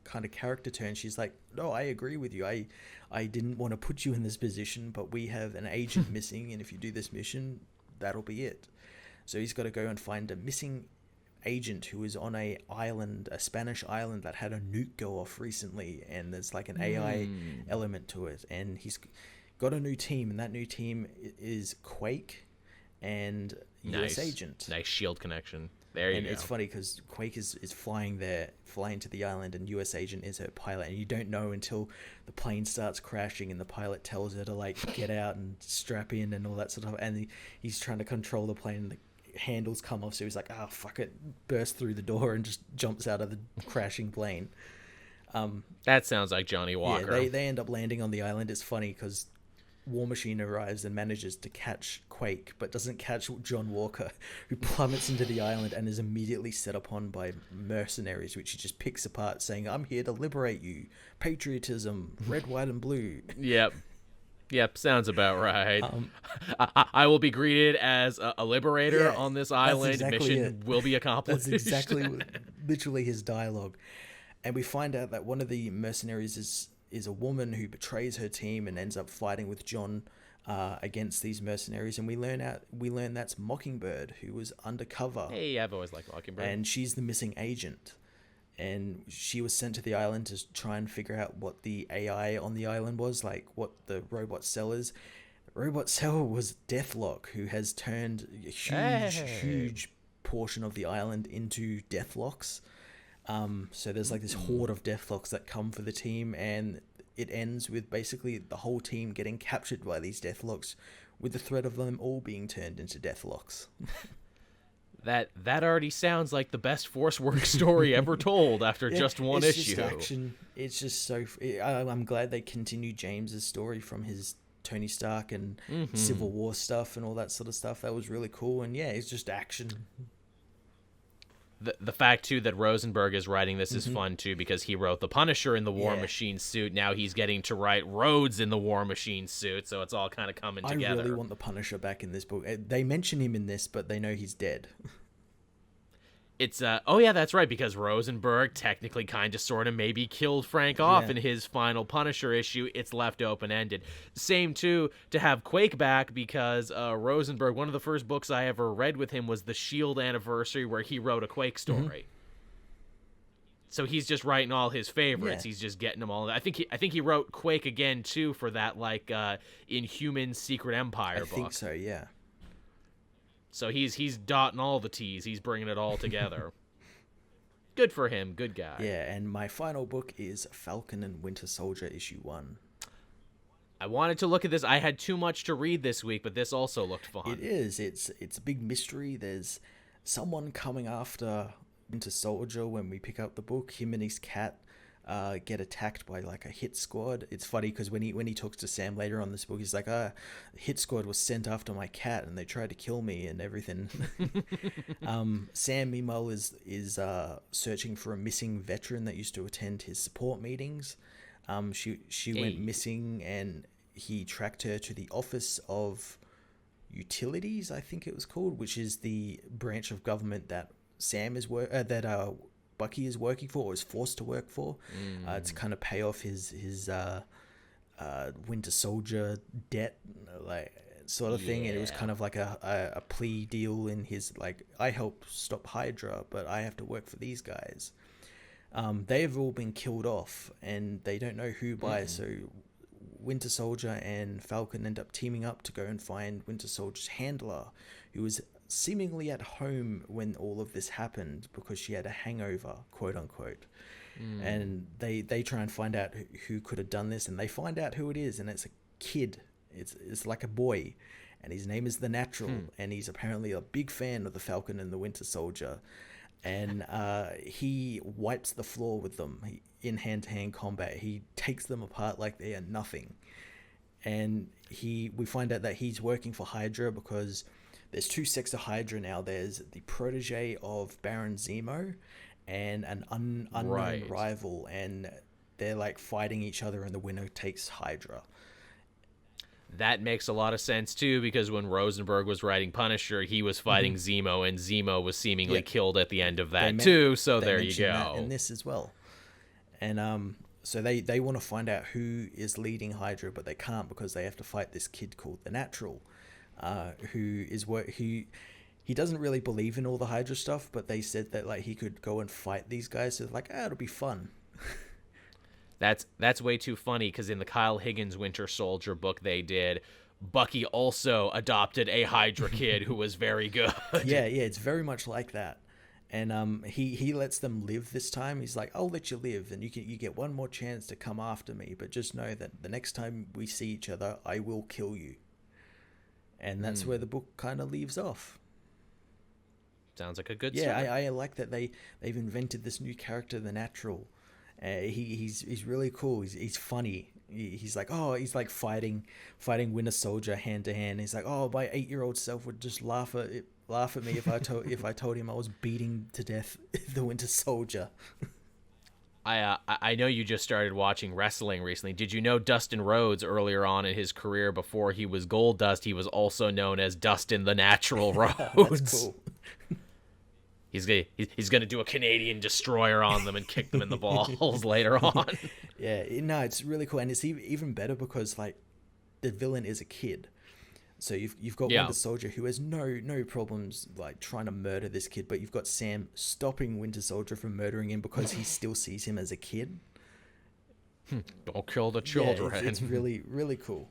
kind of character turn, she's like, no, I agree with you. I didn't want to put you in this position, but we have an agent missing, and if you do this mission, that'll be it. So he's got to go and find a missing agent who is on a Spanish island that had a nuke go off recently, and there's like an AI element to it. And he's got a new team, and that new team is Quake and US Agent. Nice shield connection. There you go. And it's funny because Quake is flying to the island, and US Agent is her pilot, and you don't know until the plane starts crashing and the pilot tells her to like get out and strap in and all that sort of, and he's trying to control the plane, and the handles come off, so he's like, oh fuck it, bursts through the door and just jumps out of the crashing plane. That sounds like Johnny Walker. Yeah, they end up landing on the island. It's funny because War Machine arrives and manages to catch Quake, but doesn't catch John Walker, who plummets into the island and is immediately set upon by mercenaries, which he just picks apart, saying, I'm here to liberate you. Patriotism, red, white, and blue. Yep, sounds about right. I will be greeted as a liberator on this island. Exactly Mission will be accomplished. That's exactly literally his dialogue. And we find out that one of the mercenaries is a woman who betrays her team and ends up fighting with John against these mercenaries, and we learn that's Mockingbird, who was undercover. Hey, I've always liked Mockingbird. And she's the missing agent, and she was sent to the island to try and figure out what the AI on the island was, like what the robot cell is. The robot cell was Deathlock, who has turned a huge portion of the island into Deathlocks. So there's like this horde of Deathlocks that come for the team, and it ends with basically the whole team getting captured by these Deathlocks, with the threat of them all being turned into Deathlocks. That already sounds like the best ForceWorks story ever told after just one issue. It's just action. It's just so... I'm glad they continued James's story from his Tony Stark and Civil War stuff and all that sort of stuff. That was really cool. And yeah, it's just action. The fact, too, that Rosenberg is writing this is fun, too, because he wrote the Punisher in the War Machine suit. Now he's getting to write Rhodes in the War Machine suit, so it's all kind of coming together. I really want the Punisher back in this book. They mention him in this, but they know he's dead. It's, oh yeah, that's right, because Rosenberg technically kind of sort of maybe killed Frank off in his final Punisher issue. It's left open-ended. Same, too, to have Quake back, because Rosenberg, one of the first books I ever read with him was the S.H.I.E.L.D. Anniversary, where he wrote a Quake story. So he's just writing all his favorites. He's just getting them all. I think he wrote Quake again, too, for that, like, Inhuman Secret Empire book. I think so, yeah. So he's dotting all the T's. He's bringing it all together. Good for him. Good guy. Yeah, and my final book is Falcon and Winter Soldier issue 1. I wanted to look at this. I had too much to read this week, but this also looked fun. It is. It's a big mystery. There's someone coming after Winter Soldier when we pick up the book. Him and his cat get attacked by like a hit squad. It's funny because when he talks to Sam later on this book, he's like, hit squad was sent after my cat and they tried to kill me and everything. Sam meanwhile is searching for a missing veteran that used to attend his support meetings. She went missing, and he tracked her to the Office of Utilities, I think it was called, which is the branch of government that Bucky is working for, or is forced to work for, to kind of pay off his Winter Soldier debt. sort of thing, and it was Yeah. kind of like a plea deal in his, like, I help stop Hydra, but I have to work for these guys. They have all been killed off, and they don't know who by, so Winter Soldier and Falcon end up teaming up to go and find Winter Soldier's handler, who was seemingly at home when all of this happened because she had a hangover, quote unquote. And they try and find out who could have done this, and they find out who it is, and it's a kid. It's like a boy, and his name is the Natural, and he's apparently a big fan of the Falcon and the Winter Soldier, and he wipes the floor with them in hand-to-hand combat. He takes them apart like they are nothing, and we find out that he's working for Hydra because there's two sects of Hydra now. There's the protege of Baron Zemo and an unknown rival, and they're like fighting each other, and the winner takes Hydra. That makes a lot of sense too, because when Rosenberg was writing Punisher, he was fighting Zemo, and Zemo was seemingly killed at the end of that too. So there you go. That in this as well, and so they want to find out who is leading Hydra, but they can't because they have to fight this kid called the Natural, who he doesn't really believe in all the Hydra stuff, but they said that like he could go and fight these guys. So like, it'll be fun. That's way too funny, because in the Kyle Higgins Winter Soldier book they did, Bucky also adopted a Hydra kid who was very good. Yeah, it's very much like that. And he lets them live this time. He's like, I'll let you live, and you get one more chance to come after me, but just know that the next time we see each other, I will kill you. And that's where the book kind of leaves off. Sounds like a good story. I like that they've invented this new character, the Natural. He's really cool. He's funny. He's like fighting Winter Soldier hand to hand. He's like, oh, my 8-year-old self would just laugh at me if I told him I was beating to death the Winter Soldier. I know you just started watching wrestling recently. Did you know Dustin Rhodes, earlier on in his career before he was Goldust, he was also known as Dustin the Natural Rhodes? That's cool. He's gonna do a Canadian destroyer on them and kick them in the balls later on. Yeah, no, it's really cool, and it's even better because like the villain is a kid, so you've got Winter Soldier who has no problems like trying to murder this kid, but you've got Sam stopping Winter Soldier from murdering him because he still sees him as a kid. Don't kill the children. Yeah, it's really really cool.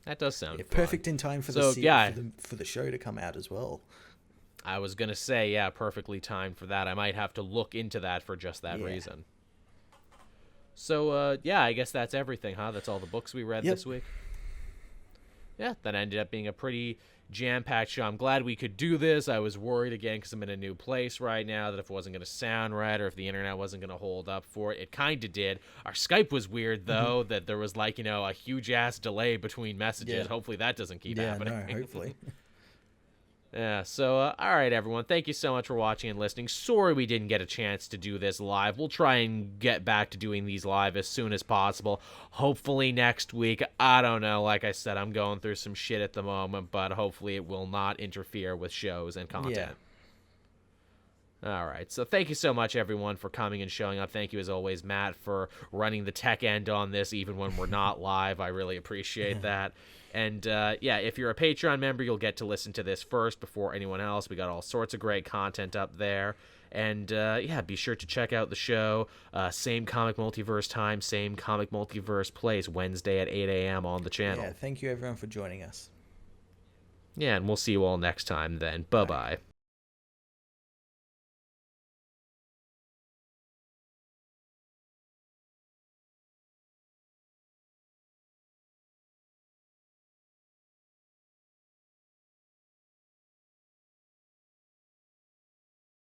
That does sound fun. Perfect in time for for the show to come out as well. I was going to say, yeah, perfectly timed for that. I might have to look into that for just that reason. So, I guess that's everything, huh? That's all the books we read this week. Yeah, that ended up being a pretty jam-packed show. I'm glad we could do this. I was worried again because I'm in a new place right now that if it wasn't going to sound right or if the internet wasn't going to hold up for it. It kind of did. Our Skype was weird, though, that there was like, a huge-ass delay between messages. Yeah. Hopefully that doesn't keep happening. No, hopefully. Yeah, so, all right, everyone. Thank you so much for watching and listening. Sorry we didn't get a chance to do this live. We'll try and get back to doing these live as soon as possible. Hopefully next week. I don't know. Like I said, I'm going through some shit at the moment, but hopefully it will not interfere with shows and content. All right, so thank you so much, everyone, for coming and showing up. Thank you, as always, Matt, for running the tech end on this, even when we're not live. I really appreciate that. And, if you're a Patreon member, you'll get to listen to this first before anyone else. We got all sorts of great content up there. And, be sure to check out the show. Same Comic Multiverse time, same Comic Multiverse place, Wednesday at 8 a.m. on the channel. Yeah, thank you, everyone, for joining us. Yeah, and we'll see you all next time then. Bye-bye.